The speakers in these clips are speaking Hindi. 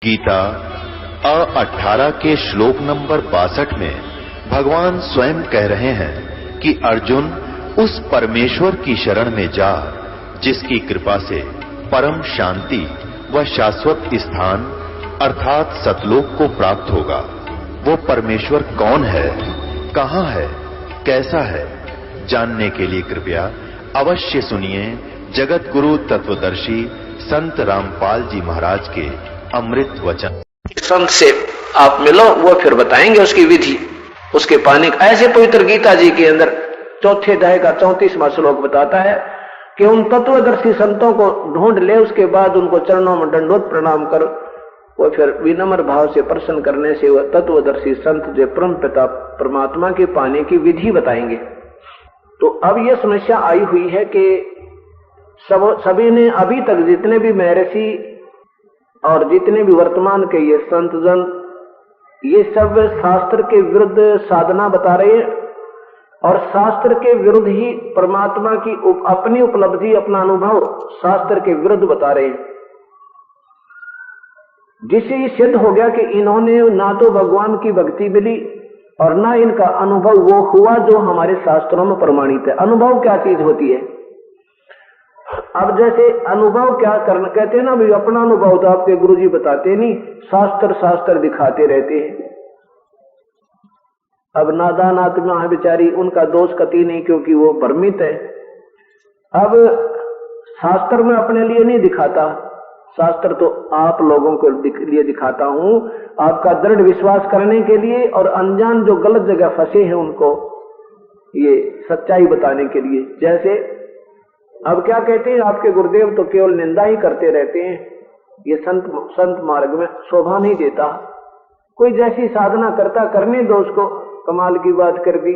गीता 18 के श्लोक नंबर 62 में भगवान स्वयं कह रहे हैं कि अर्जुन उस परमेश्वर की शरण में जा जिसकी कृपा से परम शांति व शाश्वत स्थान अर्थात सतलोक को प्राप्त होगा। वो परमेश्वर कौन है, कहां है, कैसा है, जानने के लिए कृपया अवश्य सुनिए जगत गुरु तत्वदर्शी संत रामपाल जी महाराज के अमृत वचन। संत से आप मिलो, वो फिर बताएंगे उसकी विधि, उसके पाने का। ऐसे पवित्र गीता जी के अंदर चौथे अध्याय का 34वां श्लोक बताता है कि उन तत्वदर्शी संतों को ढूंढ ले, उसके बाद उनको चरणों में दंडवत प्रणाम कर, वो फिर विनम्र भाव से प्रसन्न करने से वह तत्वदर्शी संत जो परम पिता परमात्मा के पाने की विधि बताएंगे। तो अब यह समस्या आई हुई है कि सभी ने अभी तक जितने भी महर्षि और जितने भी वर्तमान के ये संत जन, ये सब शास्त्र के विरुद्ध साधना बता रहे हैं और शास्त्र के विरुद्ध ही परमात्मा की अपनी उपलब्धि, अपना अनुभव शास्त्र के विरुद्ध बता रहे हैं, जिससे ये सिद्ध हो गया कि इन्होंने ना तो भगवान की भक्ति मिली और ना इनका अनुभव वो हुआ जो हमारे शास्त्रों में प्रमाणित है। अनुभव क्या चीज होती है? अब जैसे अनुभव क्या करना कहते हैं ना, भी अपना अनुभव तो आपके गुरुजी बताते नहीं, शास्त्र दिखाते रहते हैं। अब नादान आत्मा है बेचारी, उनका दोष कति नहीं, क्योंकि वो भ्रमित है। अब शास्त्र में अपने लिए नहीं दिखाता, शास्त्र तो आप लोगों के लिए दिखाता हूं, आपका दृढ़ विश्वास करने के लिए और अनजान जो गलत जगह फंसे हैं उनको ये सच्चाई बताने के लिए। जैसे अब क्या कहते हैं आपके गुरुदेव तो केवल निंदा ही करते रहते हैं, ये संत मार्ग में शोभा नहीं देता। कोई जैसी साधना करता करने दो उसको, कमाल की बात कर दी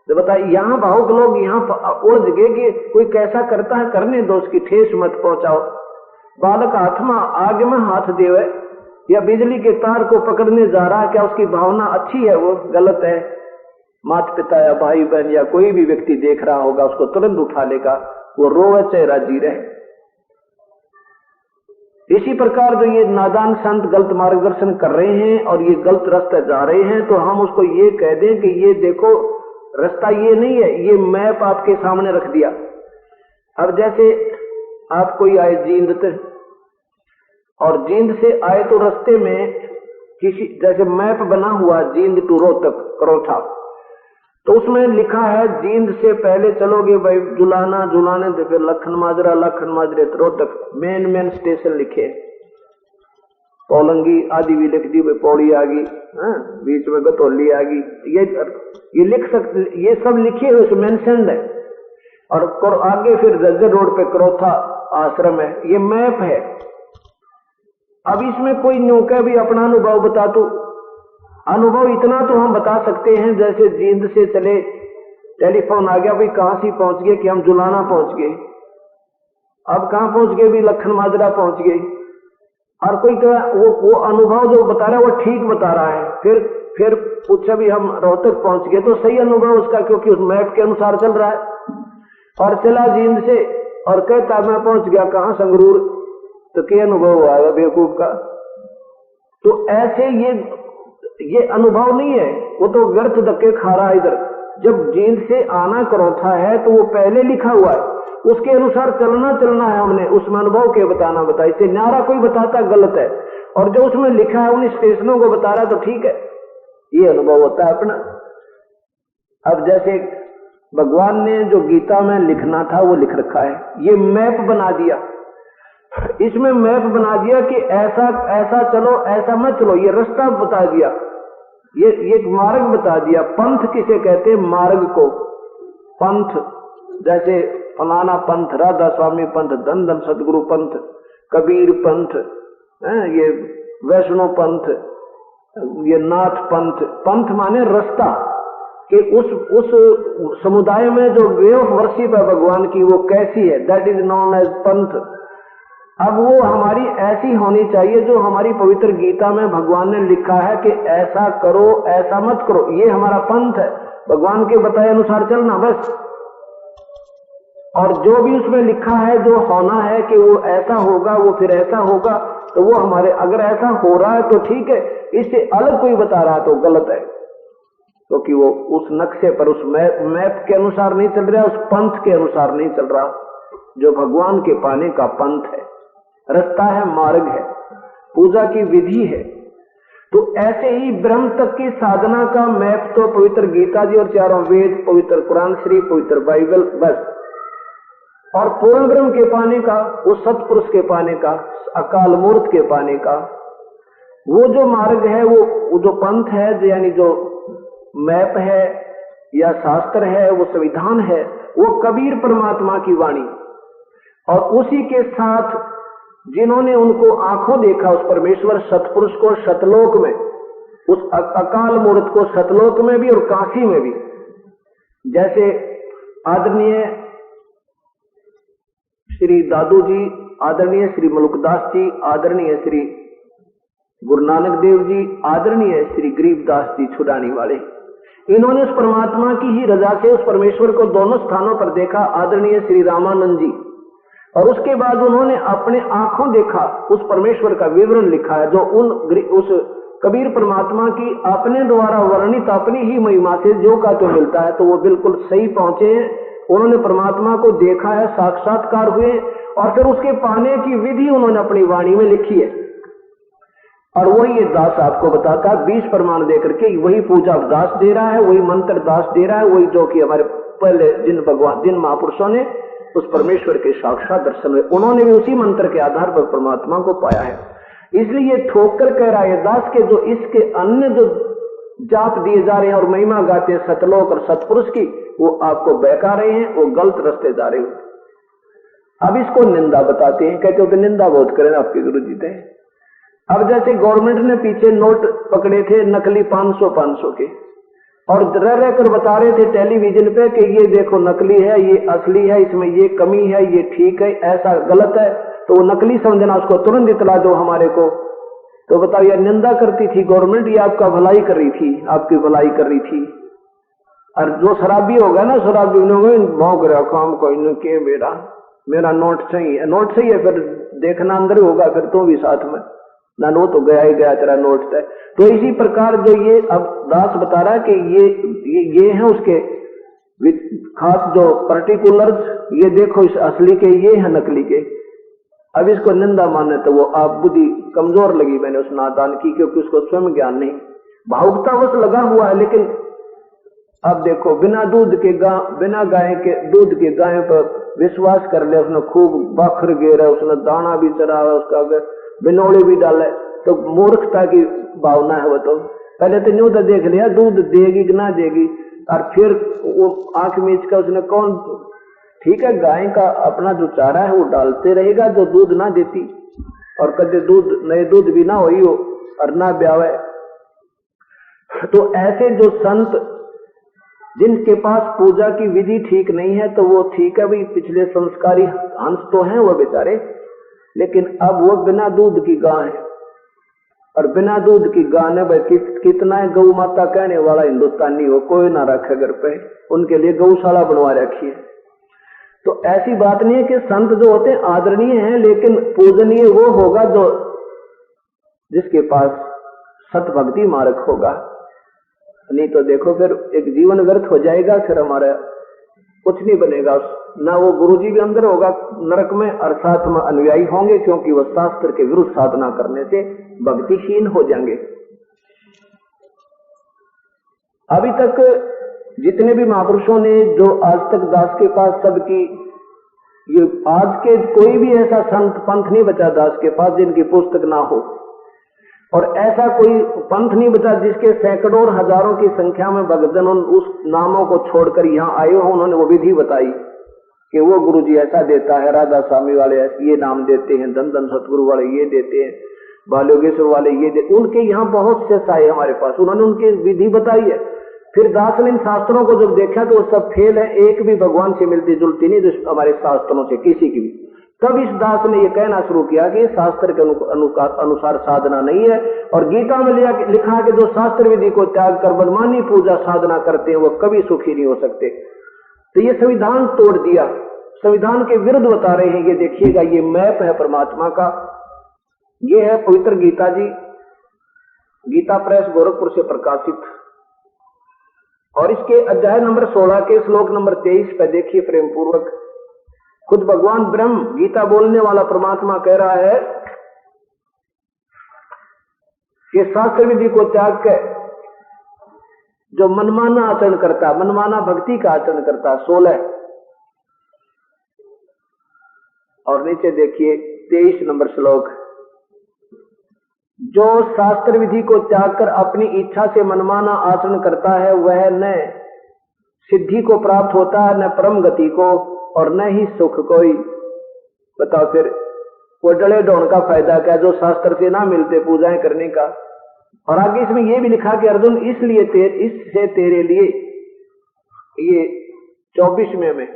तो बताइए, यहाँ भावुक लोग यहाँ उलझ गए कि कोई कैसा करता है, करने दो, उसकी ठेस मत पहुंचाओ। बालक हाथ में आग में हाथ देवे या बिजली के तार को पकड़ने जा रहा है, क्या उसकी भावना अच्छी है? वो गलत है। माता पिता या भाई बहन या कोई भी व्यक्ति देख रहा होगा, उसको तुरंत उठा लेगा, वो रोवे चाहे राजी रहे। इसी प्रकार जो ये नादान संत गलत मार्गदर्शन कर रहे हैं और ये गलत रास्ते जा रहे हैं, तो हम उसको ये कह दें कि ये देखो रास्ता ये नहीं है, ये मैप आपके सामने रख दिया। अब जैसे आप कोई आए जींद से, और जींद से आए तो रास्ते में किसी जैसे मैप बना हुआ जींद टू रोहतक करोठा, तो उसमें लिखा है जींद से पहले चलोगे भाई जुलाना, जुलाने से फिर लखन माजरे रोहतक, मेन स्टेशन लिखे। पौलंगी आदि भी लिख दी, पौड़ी आ गई, बीच में गतौली आ गई, ये लिख सकते, ये सब लिखे हुए मेंशन्ड है। और आगे फिर जज्जर रोड पे करोथा आश्रम है, ये मैप है। अब इसमें कोई न्योका भी अपना अनुभव बता, तो अनुभव इतना तो हम बता सकते हैं, जैसे जींद से चले, टेलीफोन आ गया भाई कहां से पहुंच गए कि हम जुलाना पहुंच गए। अब कहां पहुंच गए भी? लखन माजरा पहुंच गए। और कोई तो वो अनुभव जो बता रहा है वो ठीक बता रहा है, फिर पूछा भी हम रोहतक पहुंच गए, तो सही अनुभव उसका, क्योंकि उस मैप के अनुसार चल रहा है। और चला जींद से और कहता मैं पहुंच गया कहां? संगरूर, तो क्या अनुभव आएगा बेवकूफ का? तो ऐसे ये अनुभव नहीं है, वो तो व्यर्थ धक्के खा रहा है इधर। जब जींद से आना करोथा है तो वो पहले लिखा हुआ है, उसके अनुसार चलना है हमने, उसमें अनुभव के बताना इससे न्यारा कोई बताता गलत है, और जो उसमें लिखा है उन स्टेशनों को बता रहा है तो ठीक है, ये अनुभव होता है अपना। अब जैसे भगवान ने जो गीता में लिखना था वो लिख रखा है, ये मैप बना दिया, इसमें मैप बना दिया कि ऐसा चलो, ऐसा मत चलो, ये रास्ता बता दिया, ये एक मार्ग बता दिया। पंथ किसे कहते हैं? मार्ग को पंथ, जैसे फलाना पंथ, राधा स्वामी पंथ, धन सदगुरु पंथ, कबीर पंथ, ये वैष्णो पंथ, ये नाथ पंथ। पंथ माने रास्ता, कि उस समुदाय में जो वे ऑफ वर्शिप है भगवान की वो कैसी है, दैट इज नोन एज पंथ। अब वो हमारी ऐसी होनी चाहिए जो हमारी पवित्र गीता में भगवान ने लिखा है कि ऐसा करो, ऐसा मत करो, ये हमारा पंथ है, भगवान के बताए अनुसार चलना बस। और जो भी उसमें लिखा है जो होना है कि वो ऐसा होगा, वो फिर ऐसा होगा, तो वो हमारे, अगर ऐसा हो रहा है तो ठीक है, इससे अलग कोई बता रहा तो गलत है, क्योंकि वो उस नक्शे पर, उस मैप के अनुसार नहीं चल रहा, उस पंथ के अनुसार नहीं चल रहा जो भगवान के पाने का पंथ है, रास्ता है, मार्ग है, पूजा की विधि है। तो ऐसे ही ब्रह्म तक की साधना का मैप तो पवित्र गीता जी और चारों वेद, पवित्र कुरान शरीफ, पवित्र बाइबल, बस। और पूर्ण ब्रह्म के पाने का, उस सत्पुरुष के पाने का, अकाल मूर्त के पाने का, वो जो मार्ग है, वो जो पंथ है, यानी जो मैप है या शास्त्र है, वो संविधान है, वो कबीर परमात्मा की वाणी। और उसी के साथ जिन्होंने उनको आंखों देखा, उस परमेश्वर सतपुरुष को सतलोक में, उस अकाल मूर्त को सतलोक में भी और काशी में भी, जैसे आदरणीय श्री दादू जी, आदरणीय श्री मलुकदास जी, आदरणीय श्री गुरु नानक देव जी, आदरणीय श्री गरीबदास जी छुड़ानी वाले, इन्होंने उस परमात्मा की ही रजा से उस परमेश्वर को दोनों स्थानों पर देखा। आदरणीय श्री रामानंद जी, और उसके बाद उन्होंने अपने आंखों देखा उस परमेश्वर का विवरण लिखा है, जो उस कबीर परमात्मा की अपने द्वारा वर्णित अपनी ही महिमा से जो का तो मिलता है, तो वो बिल्कुल सही पहुंचे हैं। उन्होंने परमात्मा को देखा है, साक्षात्कार हुए, और फिर उसके पाने की विधि उन्होंने अपनी वाणी में लिखी है। और वही ये दास आपको बताता है, 20 प्रमाण देकर के वही पूजा दास दे रहा है, वही मंत्र दास दे रहा है, वही जो कि हमारे पहले जिन महापुरुषों ने उस परमेश्वर के साक्षात दर्शन हुए, उन्होंने भी उसी मंत्र के आधार पर परमात्मा को पाया है। इसलिए ठोक कर कह रहा है दास के जो इसके अन्य जो जाप दिए जा रहे हैं और महिमा गाते हैं सतलोक और सतपुरुष की, वो आपको बहका रहे हैं, वो गलत रास्ते जा रहे हैं। अब इसको निंदा बताते हैं, कहते हो तो निंदा बहुत करें आपके गुरु जी थे। अब जैसे गवर्नमेंट ने पीछे नोट पकड़े थे नकली 500 के, और रह कर बता रहे थे टेलीविजन पे कि ये देखो नकली है, ये असली है, इसमें ये कमी है, ये ठीक है, ऐसा गलत है, तो वो नकली समझना, उसको तुरंत इतला दो हमारे को। तो बताओ, ये निंदा करती थी गवर्नमेंट, ये आपका भलाई कर रही थी, आपकी भलाई कर रही थी। और जो शराबी होगा ना, शराबी भौंक रहा काम कोई के मेरा नोट सही है, नोट सही है, फिर देखना अंदर होगा, फिर तो भी साथ में ना, नो तो गया ही गया तेरा नोट तय। तो इसी प्रकार जो ये अब दास बता रहा है कि ये है उसके खास जो पर्टिकुलर्स, ये देखो इस असली के, ये है नकली के। अब इसको निंदा माने तो वो आप बुद्धि कमजोर लगी मैंने उस नादान की, क्योंकि उसको स्वयं ज्ञान नहीं, भावुकतावश लगा हुआ है। लेकिन अब देखो, बिना गाय के दूध के गाय पर विश्वास कर ले, उसने खूब बाखर गेरा, उसने दाना भी चढ़ावा, उसका बिनौले भी डाले, तो मूर्खता की भावना है। वो तो पहले तो न्यू तो देख लिया दूध देगी कि ना देगी, और फिर वो आंख मीच का उसने कौन, ठीक है गाय का अपना जो चारा है वो डालते रहेगा जो दूध ना देती, और कदे दूध नए दूध भी ना होई हो और ना ब्यावे। तो ऐसे जो संत जिनके पास पूजा की विधि ठीक नहीं है, तो वो ठीक है भाई, पिछले संस्कारी हंस तो हैं वो बेचारे, लेकिन अब वो बिना दूध की गाय है, और बिना दूध की गाय ने भाई कितना गौ माता कहने वाला हिंदुस्तानी हो कोई ना रखे घर पे, उनके लिए गौशाला बनवा रखी है। तो ऐसी बात नहीं है कि संत जो होते हैं आदरणीय हैं, लेकिन पूजनीय वो होगा जो जिसके पास सत भक्ति मार्ग होगा। नहीं तो देखो फिर एक जीवन व्यर्थ हो जाएगा, फिर हमारा कुछ नहीं बनेगा, ना वो गुरुजी भी अंदर होगा नरक में, और साथ में अनुयायी होंगे, क्योंकि वो शास्त्र के विरुद्ध साधना करने से भक्तिहीन हो जाएंगे। अभी तक जितने भी महापुरुषों ने जो आज तक दास के पास सबकी, ये आज के कोई भी ऐसा संत पंथ नहीं बचा दास के पास जिनकी पुस्तक ना हो, और ऐसा कोई पंथ नहीं बचा जिसके सैकड़ों और हजारों की संख्या में भक्तजन उस नामों को छोड़कर यहाँ आए हो। उन्होंने वो विधि बताई कि वो गुरुजी ऐसा देता है, राधा स्वामी वाले ये नाम देते हैं, धन सतगुरु वाले ये देते हैं, बालयोगेश्वर वाले ये देते, उनके यहाँ बहुत से साए हमारे पास, उन्होंने उनकी विधि बताई है। फिर दास ने इन शास्त्रों को जब देखा तो वो सब फेल है, एक भी भगवान से मिलती जुलती नहीं जो हमारे शास्त्रों से किसी की भी। तब इस दास ने ये कहना शुरू किया कि शास्त्र के अनुसार साधना नहीं है, और गीता में लिखा कि जो शास्त्र विधि को त्याग कर मनमानी पूजा साधना करते हैं वो कभी सुखी नहीं हो सकते। तो ये संविधान तोड़ दिया, संविधान के विरुद्ध बता रहे हैं। ये देखिएगा, ये मैप है परमात्मा का, ये है पवित्र गीता जी, गीता प्रेस गोरखपुर से प्रकाशित। और इसके अध्याय नंबर 16 के श्लोक नंबर 23 पे देखिए प्रेम पूर्वक, खुद भगवान ब्रह्म गीता बोलने वाला परमात्मा कह रहा है कि शास्त्र विधि को त्याग कर जो मनमाना आचरण करता, मनमाना भक्ति का आचरण करता, 16। और नीचे देखिए 23 नंबर श्लोक, जो शास्त्र विधि को त्याग कर अपनी इच्छा से मनमाना आचरण करता है वह न सिद्धि को प्राप्त होता है, न परम गति को, और न ही सुख कोई। बताओ फिर वो डले ढोण का फायदा क्या जो शास्त्र से ना मिलते पूजाएं करने का। और आगे इसमें यह भी लिखा कि अर्जुन इसलिए इससे तेरे लिए, ये 24वें में,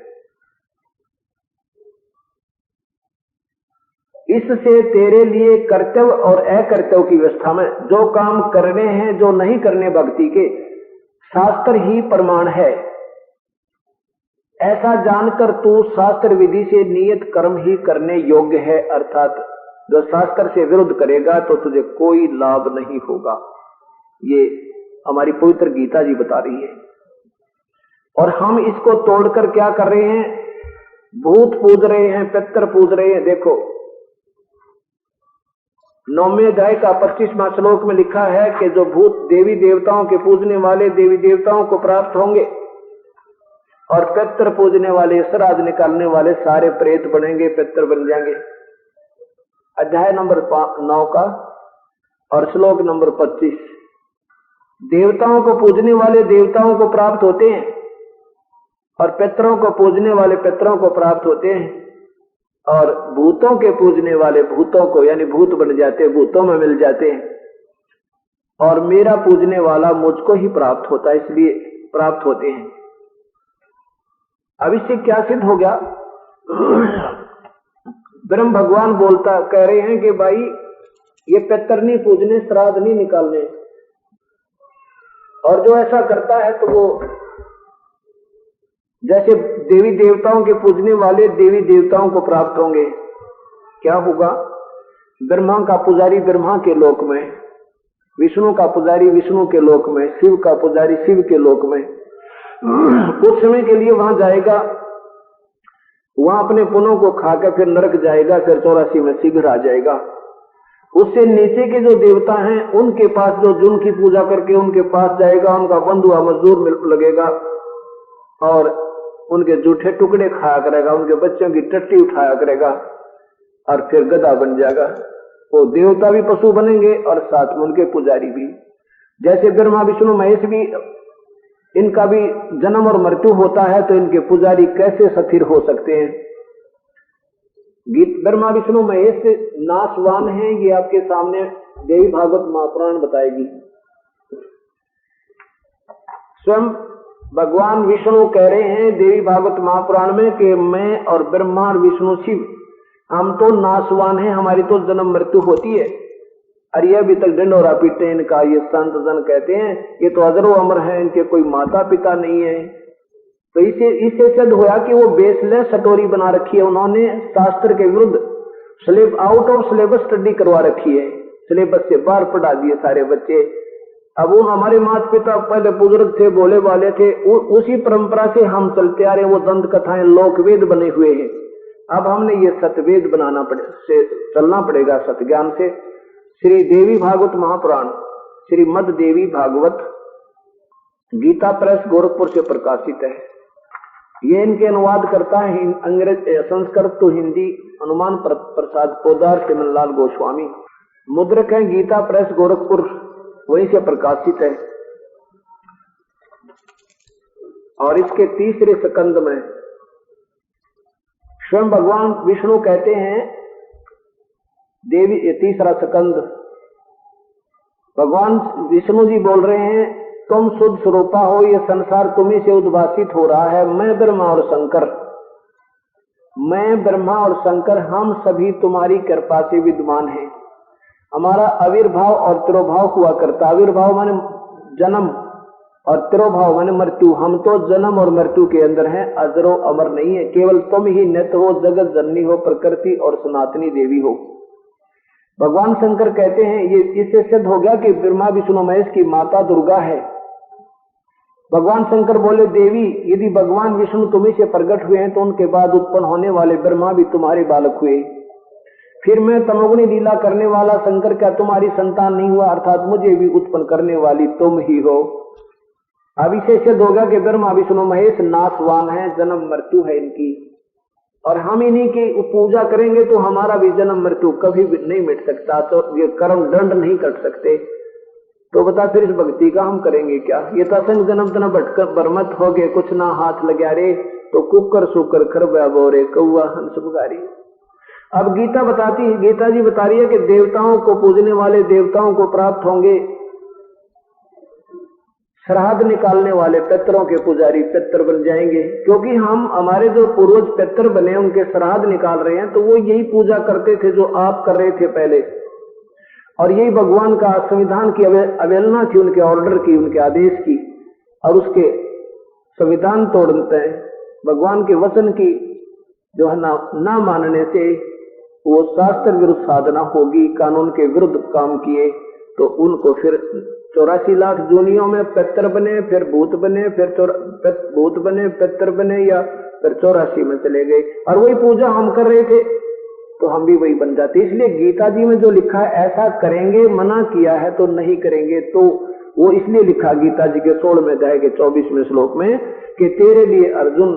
इससे तेरे लिए कर्तव्य और अकर्तव्य की व्यवस्था में जो काम करने हैं जो नहीं करने भक्ति के, शास्त्र ही प्रमाण है। ऐसा जानकर तू शास्त्र विधि से नियत कर्म ही करने योग्य है, अर्थात जो शास्त्र से विरुद्ध करेगा तो तुझे कोई लाभ नहीं होगा। ये हमारी पवित्र गीता जी बता रही है। और हम इसको तोड़कर क्या कर रहे हैं, भूत पूज रहे हैं, पितर पूज रहे हैं। देखो 9वें अध्याय का 25वां श्लोक में लिखा है कि जो भूत देवी देवताओं के पूजने वाले देवी देवताओं को प्राप्त होंगे, और पितर पूजने वाले, श्राद्ध निकालने वाले सारे प्रेत बनेंगे, पितर बन जाएंगे। अध्याय नंबर 9 का और श्लोक नंबर 25, देवताओं को पूजने वाले देवताओं को प्राप्त होते हैं, और पितरों को पूजने वाले पितरों को प्राप्त होते हैं, और भूतों के पूजने वाले भूतों को, यानी भूत बन जाते, भूतों में मिल जाते हैं, और मेरा पूजने वाला मुझको ही प्राप्त होता है, इसलिए प्राप्त होते हैं। अब इससे क्या सिद्ध हो गया, ब्रह्म भगवान बोलता कह रहे हैं कि भाई ये पितर नहीं पूजने, श्राद्ध नहीं निकालने, और जो ऐसा करता है तो वो जैसे देवी देवताओं के पूजने वाले देवी देवताओं को प्राप्त होंगे। क्या होगा, ब्रह्मा का पुजारी ब्रह्मा के लोक में, विष्णु का पुजारी विष्णु के लोक में, शिव का पुजारी शिव के लोक में। कुछ समय के लिए वहां जाएगा, वहां अपने पुण्यों को खाकर फिर नरक जाएगा, फिर 84 में शीघ्र आ जाएगा। उससे नीचे के जो देवता हैं उनके पास, जो जिनकी पूजा करके उनके पास जाएगा, उनका बंधुआ मजदूर लगेगा और उनके जूठे टुकड़े खाया करेगा, उनके बच्चों की टट्टी उठाया करेगा, और फिर गधा बन जाएगा। वो देवता भी पशु बनेंगे और साथ में उनके पुजारी भी। जैसे ब्रह्मा विष्णु महेश भी, इनका भी जन्म और मृत्यु होता है, तो इनके पुजारी कैसे स्थिर हो सकते हैं। गीत ब्रह्मा विष्णु महेश नाशवान हैं, ये आपके सामने देवी भागवत महापुराण बताएगी। स्वयं भगवान विष्णु कह रहे हैं देवी भागवत महापुराण में कि मैं और ब्रह्मा और विष्णु शिव, हम तो नाशवान हैं, हमारी तो जन्म मृत्यु होती है। और ये अभी तक ढिंढोरा पीटते हैं इनका, ये संत जन कहते हैं ये तो अजरो अमर है, इनके कोई माता पिता नहीं है। तो इससे सिद्ध हुआ कि वो बेसलेस स्टोरी बना रखी है उन्होंने, शास्त्र के विरुद्ध आउट ऑफ सिलेबस स्टडी करवा रखी है, सिलेबस से बाहर पढ़ा दिए सारे बच्चे। अब वो हमारे माता पिता पहले बुजुर्ग थे, बोले वाले थे, उसी परंपरा से हम चलते आ रहे हैं। वो दंत कथाएं लोकवेद बने हुए हैं, अब हमने ये सतवेद बनाना से चलना पड़ेगा, सतज्ञान से। श्री देवी भागवत महापुराण, श्री मद देवी भागवत, गीता प्रेस गोरखपुर से प्रकाशित है। ये इनके अनुवाद करता है अंग्रेज, संस्कृत तो हिंदी, हनुमान प्रसाद पोदार सिमनलाल गोस्वामी। मुद्रक है गीता प्रेस गोरखपुर, वहीं से प्रकाशित है। और इसके तीसरे स्कंद में स्वयं भगवान विष्णु कहते हैं, देवी, ये तीसरा स्कंद, भगवान विष्णु जी बोल रहे हैं तुम शुद्ध स्वरूपा हो, ये संसार तुम्ही से उद्भासित हो रहा है। मैं ब्रह्मा और शंकर, मैं ब्रह्मा और शंकर, हम सभी तुम्हारी कृपा से विद्यमान हैं। हमारा आविर्भाव और तिरोभाव हुआ करता। आविर्भाव माने जन्म और तिरोभाव माने मृत्यु। हम तो जन्म और मृत्यु के अंदर हैं, अजरो अमर नहीं है। केवल तुम ही नित्य हो, जगत जननी हो, प्रकृति और सनातनी देवी हो। भगवान शंकर कहते हैं, ये इससे सिद्ध हो गया कि ब्रह्मा विष्णु महेश की माता दुर्गा है। भगवान शंकर बोले, देवी यदि भगवान विष्णु तुम्ही से प्रकट हुए हैं तो उनके बाद उत्पन्न होने वाले ब्रह्मा भी तुम्हारे बालक हुए। फिर मैं तमोगुणी लीला करने वाला शंकर क्या तुम्हारी संतान नहीं हुआ, अर्थात मुझे भी उत्पन्न करने वाली तुम ही हो। अब इसे सिद्ध होगा कि ब्रह्मा विष्णु महेश नाशवान है, जन्म मृत्यु है इनकी, और हम इन्हीं की पूजा करेंगे तो हमारा भी जन्म मृत्यु कभी भी नहीं मिट सकता, तो ये कर्म दंड नहीं कर सकते। तो बता फिर इस भक्ति का हम करेंगे क्या? ये तो असंग जन्म तना भटकर बरमत हो गए, कुछ ना हाथ लगा रे, तो कुकर सुकर खरबा बोरे कौआ हंस पुकारी। अब गीता बताती है, गीता जी बता रही है कि देवताओं को पूजने वाले देवताओं को प्राप्त होंगे श्राद्ध निकालने वाले पितरों के पुजारी, पितर बन जाएंगे, क्योंकि हम हमारे जो पूर्वज पितर बने उनके श्राद्ध निकाल रहे हैं, तो वो यही पूजा करते थे जो आप कर रहे थे पहले, और यही भगवान का संविधान की अवहेलना थी, उनके ऑर्डर की, उनके आदेश की, और उसके संविधान तोड़ते हैं भगवान के वचन की जो है ना मानने से वो शास्त्र विरुद्ध साधना होगी। कानून के विरुद्ध काम किए तो उनको फिर 84 लाख जोनियों में पितर बने, फिर भूत बने, फिर भूत बने, पितर बने, या फिर 84 में चले गए, और वही पूजा हम कर रहे थे तो हम भी वही बन जाते। इसलिए गीता जी में जो लिखा है ऐसा करेंगे, मना किया है तो नहीं करेंगे, तो वो इसलिए लिखा गीता जी के 16वें अध्याय के 24वें श्लोक में कि तेरे लिए अर्जुन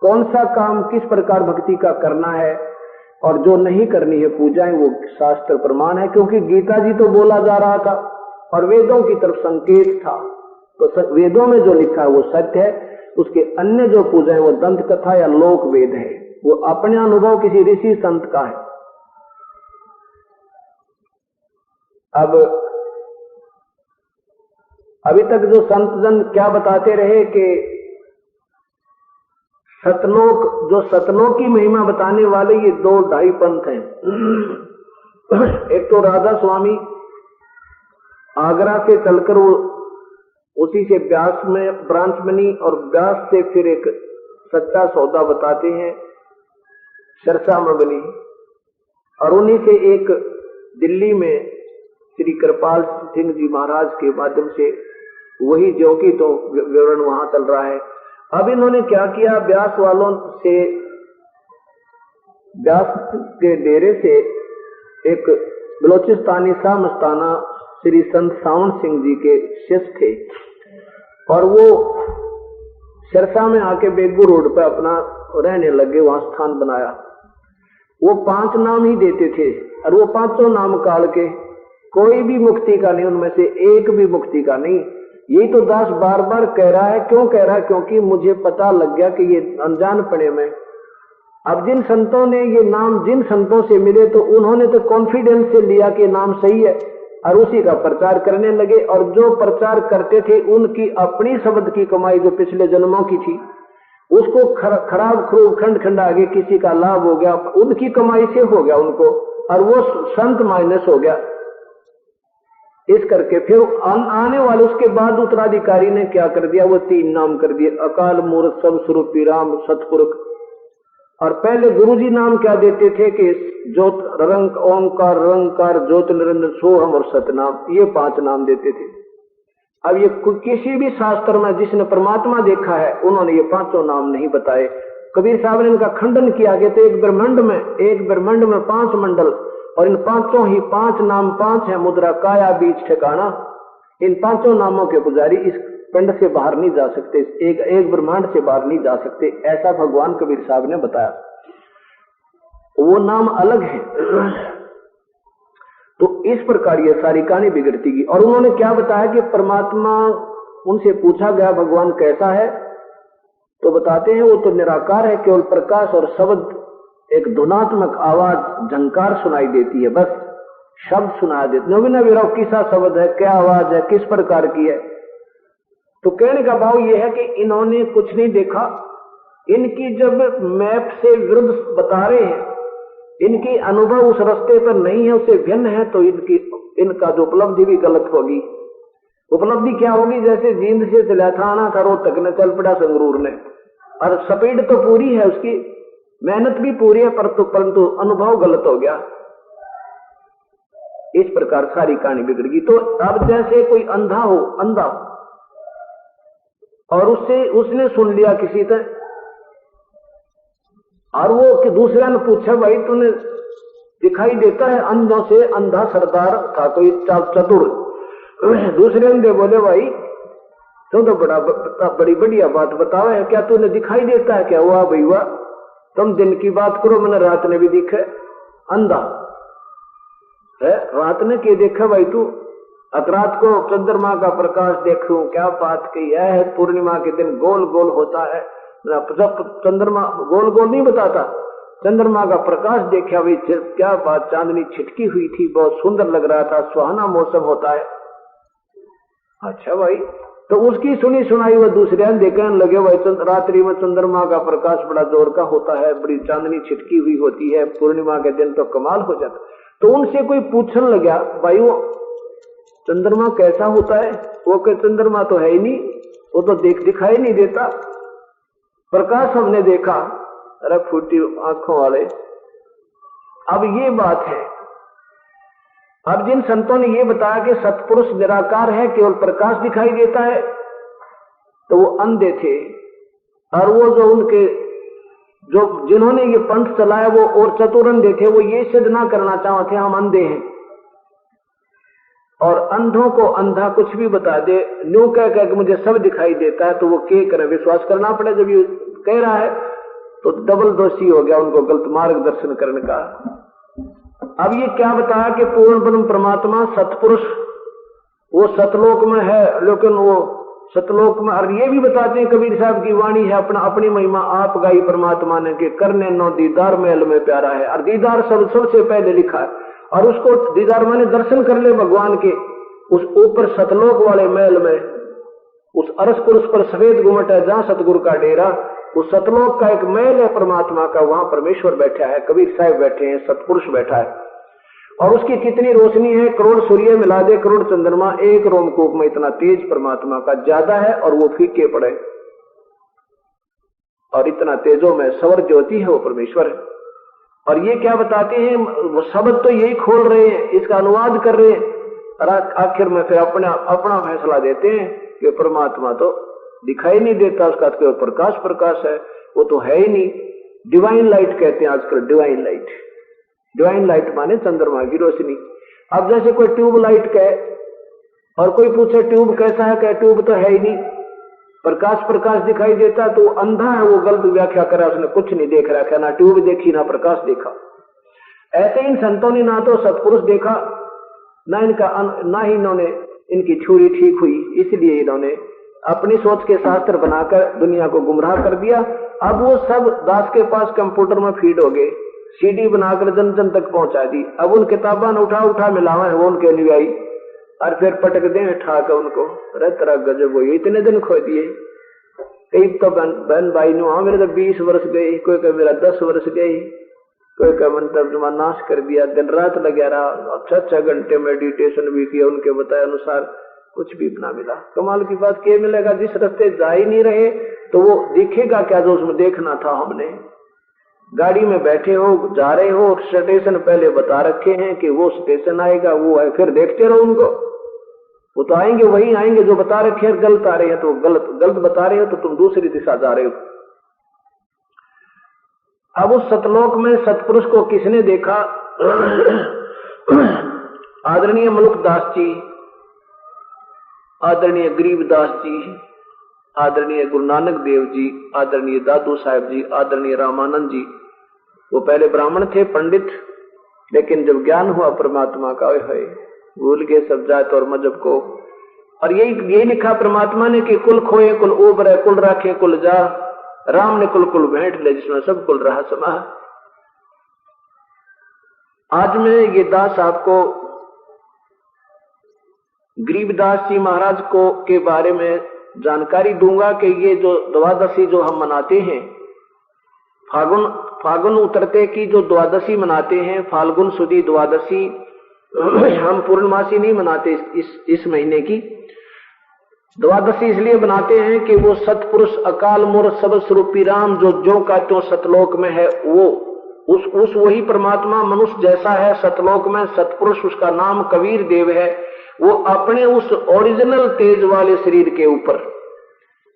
कौन सा काम किस प्रकार भक्ति का करना है और जो नहीं करनी है पूजाएं, वो शास्त्र प्रमाण है। क्योंकि गीता जी तो बोला जा रहा था और वेदों की तरफ संकेत था, तो वेदों में जो लिखा है वो सत्य है, उसके अन्य जो पूजाएं वो दंत कथा या लोक वेद है, वो अपने अनुभव किसी ऋषि संत का है। अब अभी तक जो संत जन क्या बताते रहे कि सतलोक, जो सतलोक की महिमा बताने वाले ये 2-2.5 पंथ हैं। एक तो राधा स्वामी आगरा से चलकर वो उसी से व्यास में ब्रांच बनी, और व्यास से फिर एक सच्चा सौदा बताते हैं सरसा में बनी, और उन्हीं से एक दिल्ली में श्री कृपाल सिंह जी महाराज के माध्यम से वही जो की तो विवरण वहां चल रहा है। अब इन्होंने क्या किया, व्यास वालों से, व्यास के डेरे से एक बलोचिस्तानी सा मस्ताना श्री संत सावन सिंह जी के शिष्य थे, और वो सिरसा में आके बेगू रोड पर अपना रहने लगे, वहां स्थान बनाया। वो 5 नाम ही देते थे, और वो 5 नाम काल के कोई भी मुक्ति का नहीं, उनमें से एक भी मुक्ति का नहीं। यही तो दास बार बार कह रहा है। क्यों कह रहा है? क्योंकि मुझे पता लग गया कि ये अनजान पड़े में, अब जिन संतों ने ये नाम जिन संतों से मिले तो उन्होंने तो कॉन्फिडेंस से लिया कि नाम सही है और उसी का प्रचार करने लगे, और जो प्रचार करते थे उनकी अपनी शब्द की कमाई जो पिछले जन्मों की थी उसको खराब खूब खंड खंड आगे किसी का लाभ हो गया, उनकी कमाई से हो गया उनको, और वो संत माइनस हो गया। इस करके फिर आने वाले उसके बाद उत्तराधिकारी ने क्या कर दिया, वो 3 नाम कर दिए, अकाल मूर्त सब स्वरूपी राम सतपुरुष। और पहले गुरुजी नाम क्या देते थे कि ज्योत रंग ओंकार रंकार ज्योत निरंजन सोहम और सतनाम, ये 5 नाम देते थे। अब ये किसी भी शास्त्र में जिसने परमात्मा देखा है उन्होंने ये 5 नाम नहीं बताए। कबीर साहब ने इनका खंडन किया कि तो एक ब्रह्मांड में 5 मंडल, और इन 5 ही 5 नाम 5 है, मुद्रा काया बीच ठिकाना। इन 5 नामों के पुजारी इस पिंड से बाहर नहीं जा सकते, एक ब्रह्मांड से बाहर नहीं जा सकते, ऐसा भगवान कबीर साहब ने बताया। वो नाम अलग है। तो इस प्रकार ये सारी कहानी बिगड़ती गई। और उन्होंने क्या बताया कि परमात्मा, उनसे पूछा गया भगवान कैसा है, तो बताते हैं वो तो निराकार है, केवल प्रकाश और शब्द, एक धुनात्मक आवाज झंकार सुनाई देती है, बस शब्द सुनाई देते। नवीन विराव किसा शब्द है, क्या आवाज है, किस प्रकार की है। तो कहने का भाव यह है कि इन्होंने कुछ नहीं देखा, इनकी जब मैप से विरुद्ध बता रहे हैं, इनकी अनुभव उस रास्ते पर नहीं है, उससे भिन्न है, तो इनका जो उपलब्धि भी गलत होगी। उपलब्धि क्या होगी? जैसे जींद से चला था आना था रोहतक ने, चल पड़ा संगरूर ने, और स्पीड तो पूरी है उसकी, मेहनत भी पूरी है, परंतु अनुभव गलत हो गया। इस प्रकार सारी कहानी बिगड़ गई। तो अब जैसे कोई अंधा हो और उसने सुन लिया किसी से, और वो कि दूसरे ने पूछा भाई तूने दिखाई देता है अंधों से अंधा सरदार था कोई चतुर। दूसरे अंधे बोले भाई तो बड़ी बढ़िया बात बताओ है, क्या तूने दिखाई देता है क्या? हुआ भाई हुआ, तुम दिन की बात करो, मैंने रात ने भी दिखे अंधा है, रात ने क्या देखा भाई तू? रात को चंद्रमा का प्रकाश देखूं, क्या बात की है, पूर्णिमा के दिन गोल गोल होता है, चंद्रमा गोल गोल नहीं बताता, चंद्रमा का प्रकाश देखा भाई, क्या बात, चांदनी छिटकी हुई थी, बहुत सुंदर लग रहा था, सुहाना मौसम होता है। अच्छा भाई, तो उसकी सुनी सुनाई वो दूसरे देखने लगे भाई रात्रि में चंद्रमा का प्रकाश बड़ा जोर का होता है, बड़ी चांदनी छिटकी हुई होती है, पूर्णिमा के दिन तो कमाल हो जाता। तो उनसे कोई पूछने लगा भाई वो चंद्रमा कैसा होता है? वो के चंद्रमा तो है ही नहीं, वो तो दिखाई नहीं देता, प्रकाश हमने देखा। अरे फूटी आंखों वाले, अब ये बात है। अब जिन संतों ने ये बताया कि सत्पुरुष निराकार है, केवल प्रकाश दिखाई देता है, तो वो अंधे थे। और वो जो जिन्होंने ये पंथ चलाया वो और चतुर अंधे थे, वो ये सिद्ध ना करना चाहते हम अंधे हैं। और अंधों को अंधा कुछ भी बता दे, न्यू कह कि मुझे सब दिखाई देता है, तो वो क्या करें, विश्वास करना पड़े। जब ये कह रहा है तो डबल दोषी हो गया उनको गलत मार्गदर्शन करने का। अब ये क्या बताया कि पूर्ण ब्रह्म परमात्मा सतपुरुष वो सतलोक में है, लेकिन वो सतलोक में, और ये भी बताते हैं कबीर साहब की वाणी है, अपनी महिमा आप गाई परमात्मा ने कि करने नो दीदार महल में प्यारा है। और दीदार सबसे पहले लिखा है, और उसको दीदार माने दर्शन कर ले भगवान के, उस ऊपर सतलोक वाले महल में, उस अरस पुरुष पर सफेद गुमट है जहां सतगुरु का डेरा, उस सतलोक का एक महल है परमात्मा का, वहां परमेश्वर बैठा है, कबीर साहब बैठे हैं, सतपुरुष बैठा है। और उसकी कितनी रोशनी है, करोड़ सूर्य मिला दे, करोड़ चंद्रमा एक रोमकूप में, इतना तेज परमात्मा का ज्यादा है, और वो फीके पड़े, और इतना तेजों में सवर ज्योति है वो परमेश्वर है। और ये क्या बताते हैं, वो शब्द तो यही खोल रहे हैं, इसका अनुवाद कर रहे हैं, और आखिर में फिर अपना फैसला देते हैं कि परमात्मा तो दिखाई नहीं देता, उसका तो प्रकाश है, वो तो है ही नहीं। डिवाइन लाइट कहते हैं आजकल, डिवाइन लाइट माने चंद्रमा की रोशनी। अब जैसे कोई ट्यूब लाइट कहे और कोई पूछे ट्यूब कैसा है, कहे ट्यूब तो है ही नहीं, प्रकाश दिखाई देता, तो अंधा है, वो गलत व्याख्या करा, उसने कुछ नहीं देख रखा, ना ट्यूब देखी ना प्रकाश देखा। ऐसे इन संतों ने ना तो सत्पुरुष देखा, ना ही इन्होंने इनकी थ्योरी ठीक हुई, इसलिए इन्होंने अपनी सोच के शास्त्र बनाकर दुनिया को गुमराह कर दिया। अब वो सब दास के पास कंप्यूटर में फीड हो गए, सीडी बनाकर जन जन तक पहुंचा दी। अब उन किताबा ने उठा मिलावा है वो उनके अनुयायी, और फिर पटक दे ठाक उनको, तरह गजब हुई, इतने दिन खो दिए। कई तो बहन भाई नु, हाँ मेरे तो 20 वर्ष गए, कोई कह मेरा 10 वर्ष गई, कोई कह मंत्र नाश कर दिया, दिन रात लगा रहा, 6 घंटे मेडिटेशन भी किया, उनके बताए अनुसार कुछ भी ना मिला। कमाल की बात क्या मिलेगा, जिस रास्ते जा ही नहीं रहे तो वो दिखेगा क्या जो उसमें देखना था। हमने गाड़ी में बैठे हो, जा रहे हो, स्टेशन पहले बता रखे हैं कि वो स्टेशन आएगा, वो है, फिर देखते रहो उनको, वो तो आएंगे, वही आएंगे जो बता रखे हैं। गलत आ रहे हैं तो गलत बता रहे हो तो तुम दूसरी दिशा जा रहे हो। अब उस सतलोक में सतपुरुष को किसने देखा? आदरणीय मलुकदास जी, आदरणीय गरीबदास जी, आदरणीय गुरु नानक देव जी, आदरणीय दादू साहब जी, आदरणीय रामानंद जी। वो पहले ब्राह्मण थे, पंडित, लेकिन जब ज्ञान हुआ परमात्मा का, है भूल गए सब जात और मजहब को। और यही लिखा परमात्मा ने कि कुल खोए कुल ओबरे, कुल राखे कुल जा, राम ने कुल भेंट ले, जिसमें सब कुल रहा समा। आज मैं ये दास आपको गरीबदास जी महाराज को के बारे में जानकारी दूंगा कि ये जो द्वादशी जो हम मनाते हैं, फागुन उतरते की जो द्वादशी मनाते हैं, फाल्गुन सुदी द्वादशी, हम पूर्णमासी नहीं मनाते इस महीने की द्वादशी इसलिए बनाते हैं कि वो सतपुरुष अकाल मूर्त सब स्वरूपी राम जो का त्यों सतलोक में है, वो उस वही परमात्मा मनुष्य जैसा है सतलोक में, सतपुरुष, उसका नाम कबीर देव है। वो अपने उस ओरिजिनल तेज वाले शरीर के ऊपर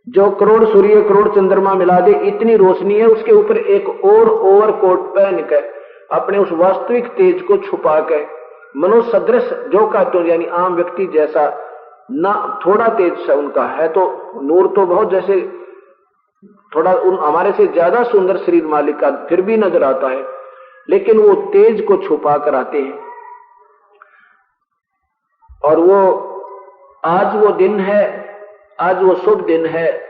जो करोड़ सूर्य करोड़ चंद्रमा मिला दे इतनी रोशनी है, उसके ऊपर एक और ओवरकोट पहन के अपने उस वास्तविक तेज को छुपा के मनुष्य सदृश जो का तो यानी आम व्यक्ति जैसा ना थोड़ा तेज से उनका है, तो नूर तो बहुत जैसे थोड़ा हमारे से ज्यादा सुंदर शरीर मालिक का फिर भी नजर आता है, लेकिन वो तेज को छुपा कर आते हैं। और वो आज वो दिन है, आज वो शुभ दिन है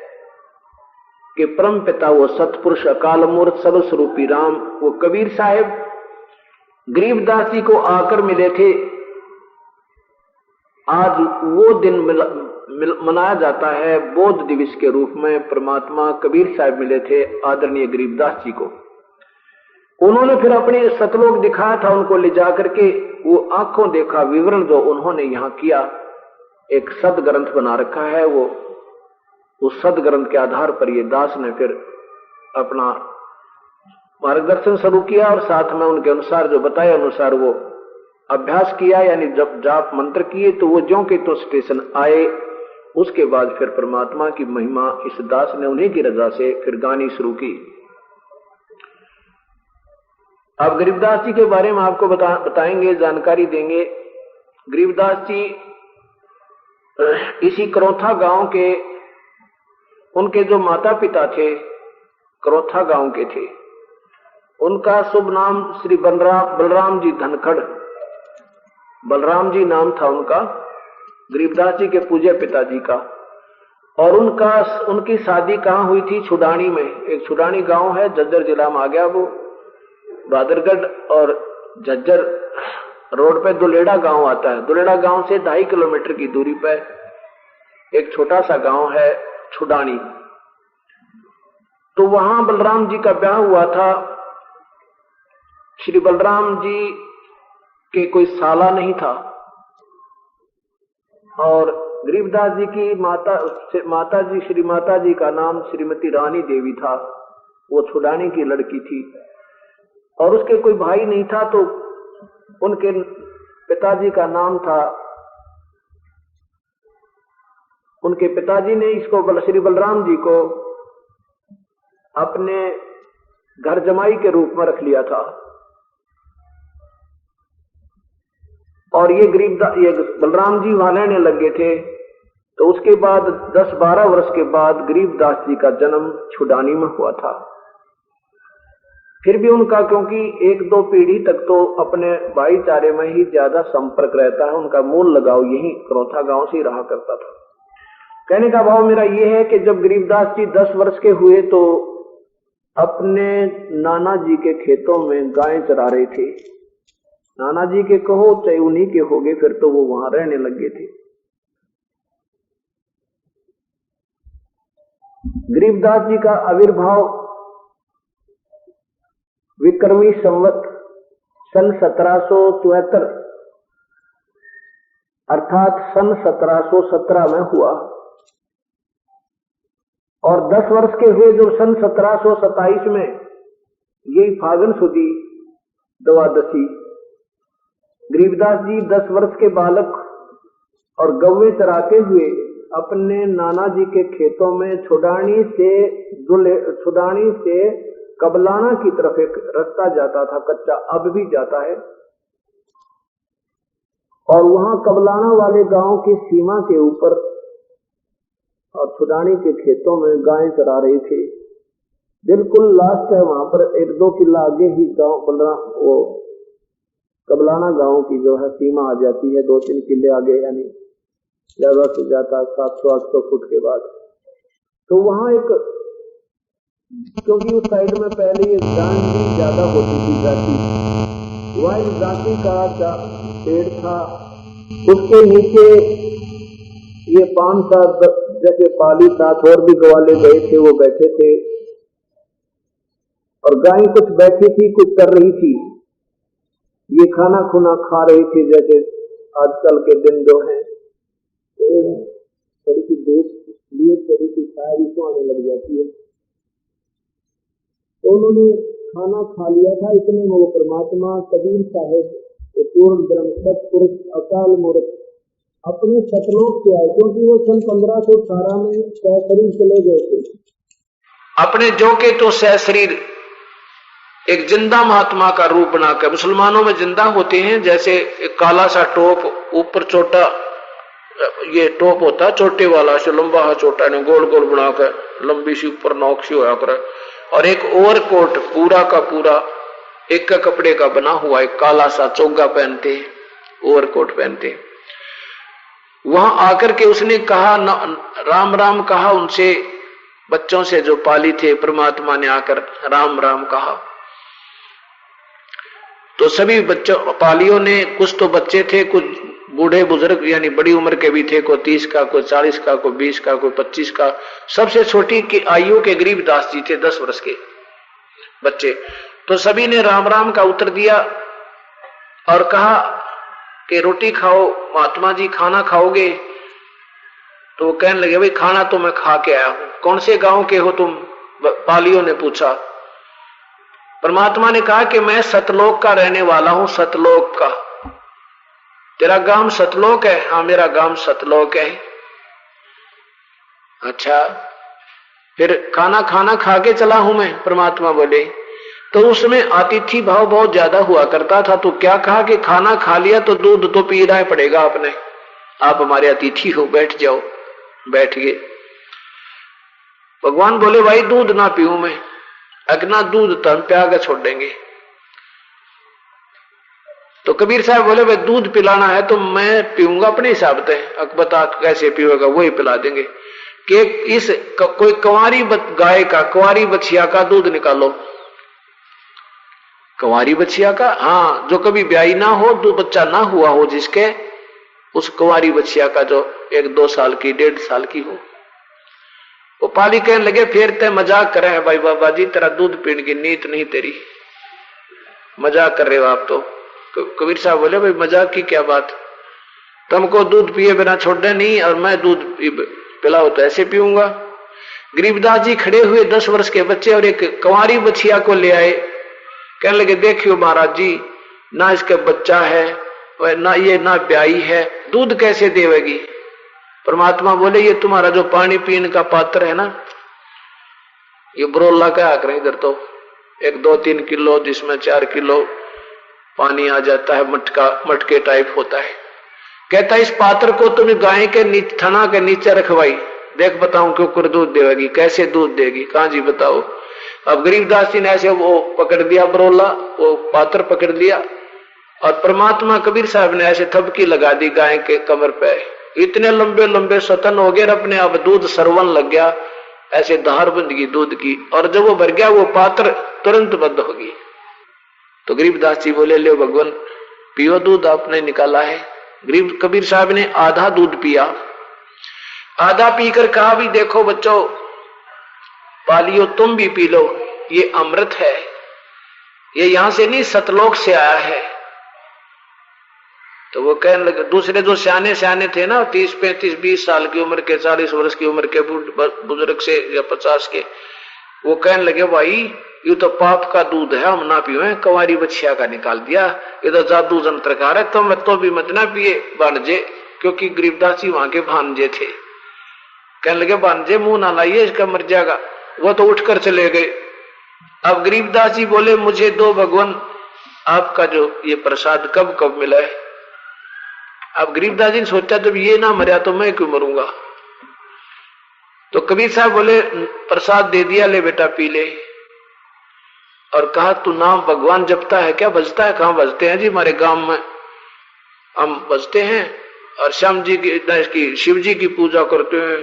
कि परम पिता वो सतपुरुष अकाल मूर्त सर्वस्वरूपी राम, वो कबीर साहेब गरीबदास जी को आकर मिले थे। आज वो दिन मनाया जाता है बौद्ध दिवस के रूप में। परमात्मा कबीर साहब मिले थे आदरणीय गरीबदास जी को। उन्होंने फिर अपने सतलोक दिखाया था, उनको ले जाकर के वो आंखों देखा विवरण जो उन्होंने यहाँ किया, एक सद ग्रंथ बना रखा है। वो उस सद ग्रंथ के आधार पर ये दास ने फिर अपना मार्गदर्शन शुरू किया और साथ में उनके अनुसार जो बताया अनुसार वो अभ्यास किया, यानी जब जाप मंत्र किए तो वो ज्यों के तो स्टेशन आए। उसके बाद फिर परमात्मा की महिमा इस दास ने उन्हीं की रजा से फिर गानी शुरू की। अब गरीबदास जी के बारे में आपको बताएंगे, जानकारी देंगे। गरीबदास जी इसी करौथा गांव के, उनके जो माता पिता थे करौथा गांव के थे। उनका शुभ नाम श्री बलराम जी धनखड़, बलराम जी नाम था उनका, गरीबदास जी के पूज्य पिताजी का। और उनकी शादी कहाँ हुई थी? छुडानी में। एक छुडानी गांव है, झज्जर जिला में आ गया वो। बादरगढ़ और झज्जर रोड पे दुलेड़ा गांव आता है। दुलेड़ा गांव से 2.5 किलोमीटर की दूरी पर एक छोटा सा गांव है छुडानी। तो वहां बलराम जी का ब्याह हुआ था। श्री बलराम जी के कोई साला नहीं था और गरीबदास जी की माता जी श्री माता जी का नाम श्रीमती रानी देवी था। वो छुडानी की लड़की थी और उसके कोई भाई नहीं था, तो उनके पिताजी का नाम था, उनके पिताजी ने इसको श्री बलराम जी को अपने घर जमाई के रूप में रख लिया था। और ये बलराम जी वहां रहने लगे थे। तो उसके बाद 10-12 वर्ष के बाद गरीबदास जी का जन्म छुडानी में हुआ था। फिर भी उनका क्योंकि 1-2 पीढ़ी तक तो अपने भाईचारे में ही ज्यादा संपर्क रहता है, उनका मूल लगाव यही करौथा गांव से ही रहा करता था। कहने का भाव मेरा ये है कि जब गरीबदास जी 10 वर्ष के हुए तो अपने नाना जी के खेतों में गायें चरा रहे थे। नाना जी के कहो चाहे उन्हीं के हो गए, फिर तो वो वहां रहने लगे थे। गरीबदास जी का आविर्भाव विक्रमी संवत सन 1774 अर्थात सन 1717 में हुआ और 10 वर्ष के हुए जब सन 1727 में यही फागुन सुदी द्वादशी गरीबदास जी 10 वर्ष के बालक और गौवे चराते हुए अपने नाना जी के खेतों में छुडानी से कबलाना की तरफ एक रास्ता जाता था, कच्चा, अब भी जाता है। और वहां कबलाना वाले गांव की सीमा के ऊपर और छुडानी के खेतों में गायें चरा रहे थे। बिल्कुल लास्ट है, वहां पर 1-2 किला आगे ही गांव कबलाना गांव की जो है सीमा आ जाती है, 2-3 किले आगे, यानी ज्यादा से ज्यादा 700-800 फुट के बाद। तो वहां एक, क्योंकि उस साइड में पहले ये जान भी ज्यादा होती थी जाति, वहां एक जाति का पेड़ था, उसके नीचे ये 5-7 जैसे पाली साथ और भी ग्वाले गए थे, वो बैठे थे और गाय कुछ बैठी थी, कुछ कर रही थी। ये खाना खुना खा रही थी जैसे आजकल के दिन जो है थोड़ी सी देश लिए थोड़ी सी शायरी को आने लग जाती है। तो उन्होंने खाना खा लिया था, इतने में वो परमात्मा कबीर साहेब पूर्ण ब्रह्म सतपुरुष अकाल मूर्त अपने सतलोक से आए, क्योंकि वो सन 1518 में सहशरीर चले गए थे। अपने जो के तो सहशरीर एक जिंदा महात्मा का रूप बनाकर, मुसलमानों में जिंदा होते हैं जैसे एक काला सा टोप, ऊपर छोटा ये टोप होता है चोटे वाला, जो लंबा है छोटा ने गोल गोल बनाकर लंबी सी ऊपर नोक सी होया करे, और एक ओवरकोट पूरा का पूरा एक का कपड़े का बना हुआ एक काला सा चोगा पहनते, ओवरकोट पहनते। वहां आकर के उसने कहा राम राम कहा उनसे, बच्चों से जो पाली थे, परमात्मा ने आकर राम राम कहा। तो सभी बच्चों पालियों ने, कुछ तो बच्चे थे, कुछ बूढ़े बुजुर्ग यानी बड़ी उम्र के भी थे, कोई 30 का, कोई 40 का, कोई 20 का, कोई 25 का। सबसे छोटी की आयु के गरीबदास जी थे 10 वर्ष के बच्चे। तो सभी ने राम राम का उत्तर दिया और कहा कि रोटी खाओ महात्मा जी, खाना खाओगे? तो वो कहने लगे भाई खाना तो मैं खा के आया हूं। कौन से गांव के हो तुम? पालियों ने पूछा। परमात्मा ने कहा कि मैं सतलोक का रहने वाला हूं, सतलोक का। तेरा गांव सतलोक है? हाँ मेरा गांव सतलोक है। अच्छा, फिर खाना खा के चला हूं मैं, परमात्मा बोले। तो उसमें अतिथि भाव बहुत ज्यादा हुआ करता था, तो क्या कहा कि खाना खा लिया तो दूध तो पीना पड़ेगा आपने, आप हमारे अतिथि हो, बैठ जाओ। बैठ गए। भगवान बोले भाई दूध ना पीऊं मैं, अगना दूध तो हम प्या के छोड़ देंगे। तो कबीर साहब बोले भाई दूध पिलाना है तो मैं पीऊंगा अपने हिसाब से, अब बता कैसे पीओगा, वही पिला देंगे। कि इस कोई कुंवारी गाय का, कुंवारी बछिया का दूध निकालो। कुंवारी बछिया का? हाँ, जो कभी ब्याही ना हो, दो बच्चा ना हुआ हो जिसके, उस कुंवारी बछिया का जो 1-2 साल की, 1.5 साल की हो। वो पाली कहने लगे फिर ते मजाक कर रहे हैं भाई बाबा जी, तेरा दूध पीने की नीयत नहीं, तेरी मजाक कर रहे हो आप। तो कबीर साहब बोले भाई मजाक की क्या बात, तुमको दूध पिए बिना छोड़ने नहीं, और मैं दूध पिलाओ तो ऐसे पीऊंगा। गरीबदास जी खड़े हुए 10 वर्ष के बच्चे और एक कुंवारी बछिया को ले आए। कहने लगे देखियो महाराज जी, ना इसका बच्चा है और ना ये ना ब्याई है, दूध कैसे देवेगी? परमात्मा बोले ये तुम्हारा जो पानी पीने का पात्र है ना, ये बरोला क्या करें इधर, तो 1-2-3 किलो जिसमें 4 किलो पानी आ जाता है, मटके टाइप होता है। कहता इस पात्र को तुम गाय के थना के नीचे रखवाई, देख बताऊं क्यों कर दूध देगी, कैसे दूध देगी? कहां जी बताओ। अब गरीबदास जी ने ऐसे वो पकड़ दिया बरोला, वो पात्र पकड़ लिया, और परमात्मा कबीर साहब ने ऐसे थपकी लगा दी गाय के कमर पे। इतने लंबे लंबे सतन हो गए, अपने आप दूध सरवन लग गया, ऐसे धार बंद गई दूध की, और जब वो भर गया वो पात्र तुरंत बंद होगी। तो गरीबदास जी बोले ले भगवान पियो दूध आपने निकाला है। गरीब कबीर साहब ने आधा दूध पिया, आधा पीकर कहा भी देखो बच्चों, पालियो तुम भी पी लो, ये अमृत है, ये यहां से नहीं सतलोक से आया है। तो वो कहने लगे, दूसरे जो सियाने थे ना, 30, 35, 20 साल की उम्र के, 40 वर्ष की उम्र के बुजुर्ग से या 50 के, वो कहने लगे भाई ये तो पाप का दूध है, हम ना पिए। कुंवारी बछिया का निकाल दिया, ये तो जादू जंत्रकार है, तो भी मत ना पिए भांजे, क्योंकि गरीबदास जी वहां के भांजे थे। कहने लगे भांजे मुंह ना लाइए, इसका मर जाएगा। वो तो उठकर चले गए। अब गरीबदास जी बोले मुझे दो भगवान, आपका जो ये प्रसाद कब कब मिला है? अब गरीबदास जी ने सोचा जब ये ना मरा तो मैं क्यों मरूंगा। तो कबीर साहब बोले प्रसाद दे दिया, ले बेटा पी ले। और कहा तू नाम भगवान जपता है क्या? बजता है? कहां बजते हैं जी, हमारे गांव में हम बजते हैं, और श्याम जी की शिव जी की पूजा करते हैं,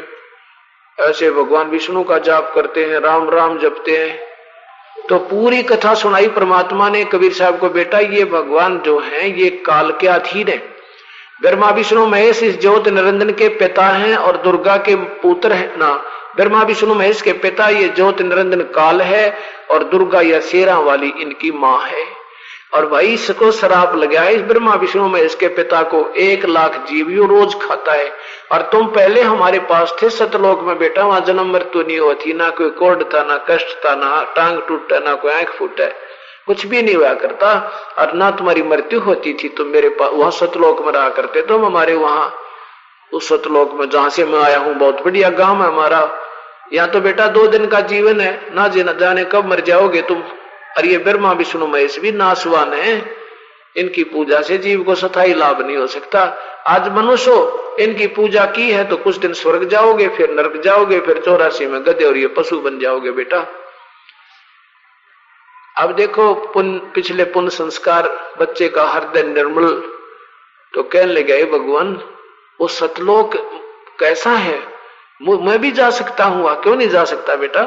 ऐसे भगवान विष्णु का जाप करते हैं, राम राम जपते हैं। तो पूरी कथा सुनाई परमात्मा ने कबीर साहब को, बेटा ये भगवान जो हैं ये काल के अधीन है। ब्रह्मा विष्णु महेश इस ज्योत निरंजन के पिता हैं और दुर्गा के पुत्र हैं ना। ब्रह्मा विष्णु महेश के पिता ये ज्योत निरंजन काल है, और दुर्गा या शेरा वाली इनकी मां है। और भाई इसको शराब लगा है, इस ब्रह्मा विष्णु में इसके पिता को 1 लाख जीव यो रोज खाता है, और तुम पहले हमारे पास थे सतलोक में बेटा, वहां जन्म मृत्यु नहीं होती, ना कोई कोर्ड था, ना कष्ट था, ना टांग टूटा, ना कोई आंख फूटा, कुछ भी नहीं हुआ करता, और ना तुम्हारी मृत्यु होती थी। तुम मेरे पास वहां सतलोक में रहा करते, तुम हमारे वहां उस सतलोक में जहां से मैं आया हूं, बहुत बढ़िया गांव है हमारा, यहाँ तो बेटा 2 दिन का जीवन है, ना जाने कब मर जाओगे तुम। और ये ब्रह्मा विष्णु महेश भी नासवान है, इनकी पूजा से जीव को स्थायी लाभ नहीं हो सकता। आज मनुष्य इनकी पूजा की है तो कुछ दिन स्वर्ग जाओगे, फिर नरक जाओगे, फिर 84 में गधे और ये पशु बन जाओगे बेटा। अब देखो पिछले पुण्य संस्कार, बच्चे का हृदय निर्मल, तो कहने लगे भगवान वो सतलोक कैसा है, मैं भी जा सकता हूं, क्यों नहीं जा सकता बेटा।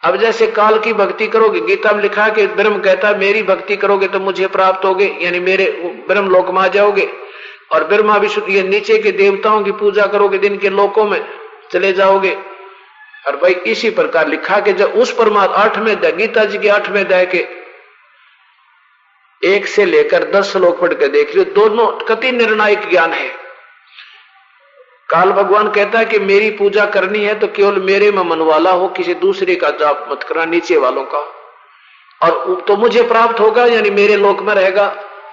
अब जैसे काल की भक्ति करोगे, गीता में लिखा कि ब्रह्म कहता है मेरी भक्ति करोगे तो मुझे प्राप्त होगे, यानी मेरे ब्रह्म लोक में आ जाओगे, और ब्रह्मा विष्णु ये नीचे के देवताओं की पूजा करोगे दिन के लोकों में चले जाओगे। और भाई इसी प्रकार लिखा कि जब उस परमात्मा 8वें अध्याय, गीता जी के 8वें अध्याय के 1 से लेकर 10 श्लोक पढ़ के देख लियो, दोनों कति निर्णायक ज्ञान है। काल भगवान कहता है कि मेरी पूजा करनी है तो केवल मेरे में मन वाला हो, किसी दूसरे का जाप मत करना, नीचे वालों का, और तो मुझे प्राप्त होगा, यानी मेरे लोक में रहेगा।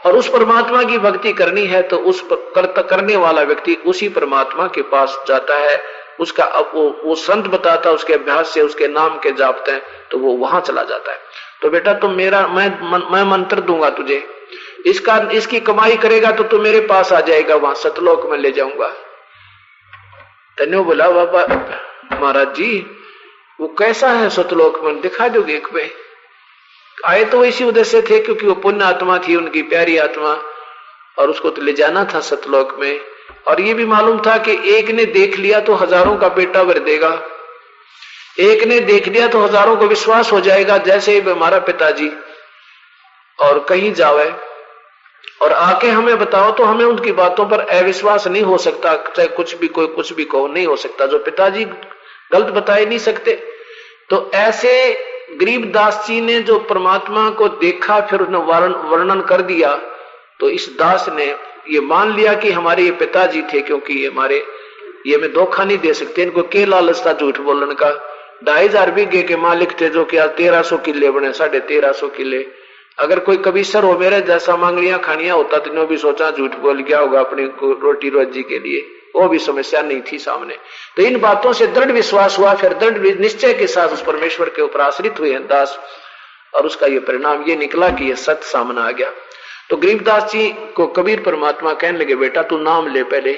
और उस परमात्मा की भक्ति करनी है तो उस करने वाला व्यक्ति उसी परमात्मा के पास जाता है, उसका वो संत बताता है, उसके अभ्यास से उसके नाम के जापते हैं तो वो वहां चला जाता है। तो बेटा तुम मैं मंत्र दूंगा तुझे, इसकी कमाई करेगा तो तू मेरे पास आ जाएगा, वहां सतलोक में ले जाऊंगा। तन्यो बोला बाबा महाराज जी वो कैसा है सतलोक में, दिखा दोगे एक में। आए तो इसी उद्देश्य थे क्योंकि वो पुण्य आत्मा थी, उनकी प्यारी आत्मा, और उसको तो ले जाना था सतलोक में। और ये भी मालूम था कि एक ने देख लिया तो हजारों का बेटा भर देगा, एक ने देख लिया तो हजारों को विश्वास हो जाएगा, जैसे ही हमारा पिताजी और कहीं जावे और आके हमें बताओ तो हमें उनकी बातों पर अविश्वास नहीं हो सकता, चाहे कुछ भी कोई कुछ भी कहो नहीं हो सकता, जो पिताजी गलत बताए नहीं सकते। तो ऐसे गरीबदास जी ने जो परमात्मा को देखा फिर उन्होंने वर्णन कर दिया, तो इस दास ने ये मान लिया कि हमारे ये पिताजी थे, क्योंकि ये मैं धोखा नहीं दे सकते, इनको के लालच था झूठ बोलने का। 2500 बीघे के मालिक थे जो कि आज 1300 किले बने, 1350 किले। अगर कोई कबीसर हो मेरे जैसा मांगलियां खानिया होता तो इन्होंने भी सोचा झूठ बोल गया होगा अपनी रोटी रोजी के लिए, वो भी समस्या नहीं थी सामने। तो इन बातों से दृढ़ विश्वास हुआ, फिर दृढ़ निश्चय के साथ उस परमेश्वर के ऊपर आश्रित हुए हैं दास, और उसका ये परिणाम ये निकला कि ये सत्य सामने आ गया। तो गरीबदास जी को कबीर परमात्मा कहने लगे बेटा तू नाम ले पहले,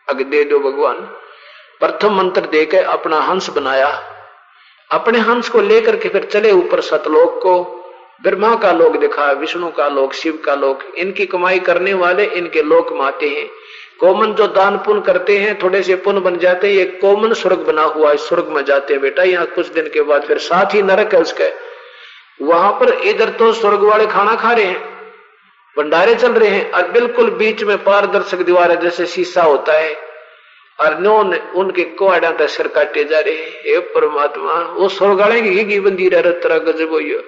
अगर दे दो भगवान। प्रथम मंत्र देकर अपना हंस बनाया, अपने हंस को लेकर के फिर चले ऊपर सतलोक को। ब्रह्मा का लोक दिखा, विष्णु का लोक, शिव का लोक, इनकी कमाई करने वाले इनके लोक में आते हैं। कॉमन जो दान पुण्य करते हैं थोड़े से पुण्य बन जाते हैं, ये कॉमन स्वर्ग बना हुआ है, स्वर्ग में जाते हैं बेटा। यहाँ कुछ दिन के बाद फिर साथ ही नरक है उसके, वहां पर इधर तो स्वर्ग वाले खाना खा रहे हैं, भंडारे चल रहे हैं, और बिल्कुल बीच में पारदर्शक दीवार है जैसे शीशा होता है, और उनके कोड़ा तक सिर काटे जा रहे हैं। हे परमात्मा, वो स्वर्ग वाले की बंदी तरह गजब हुई,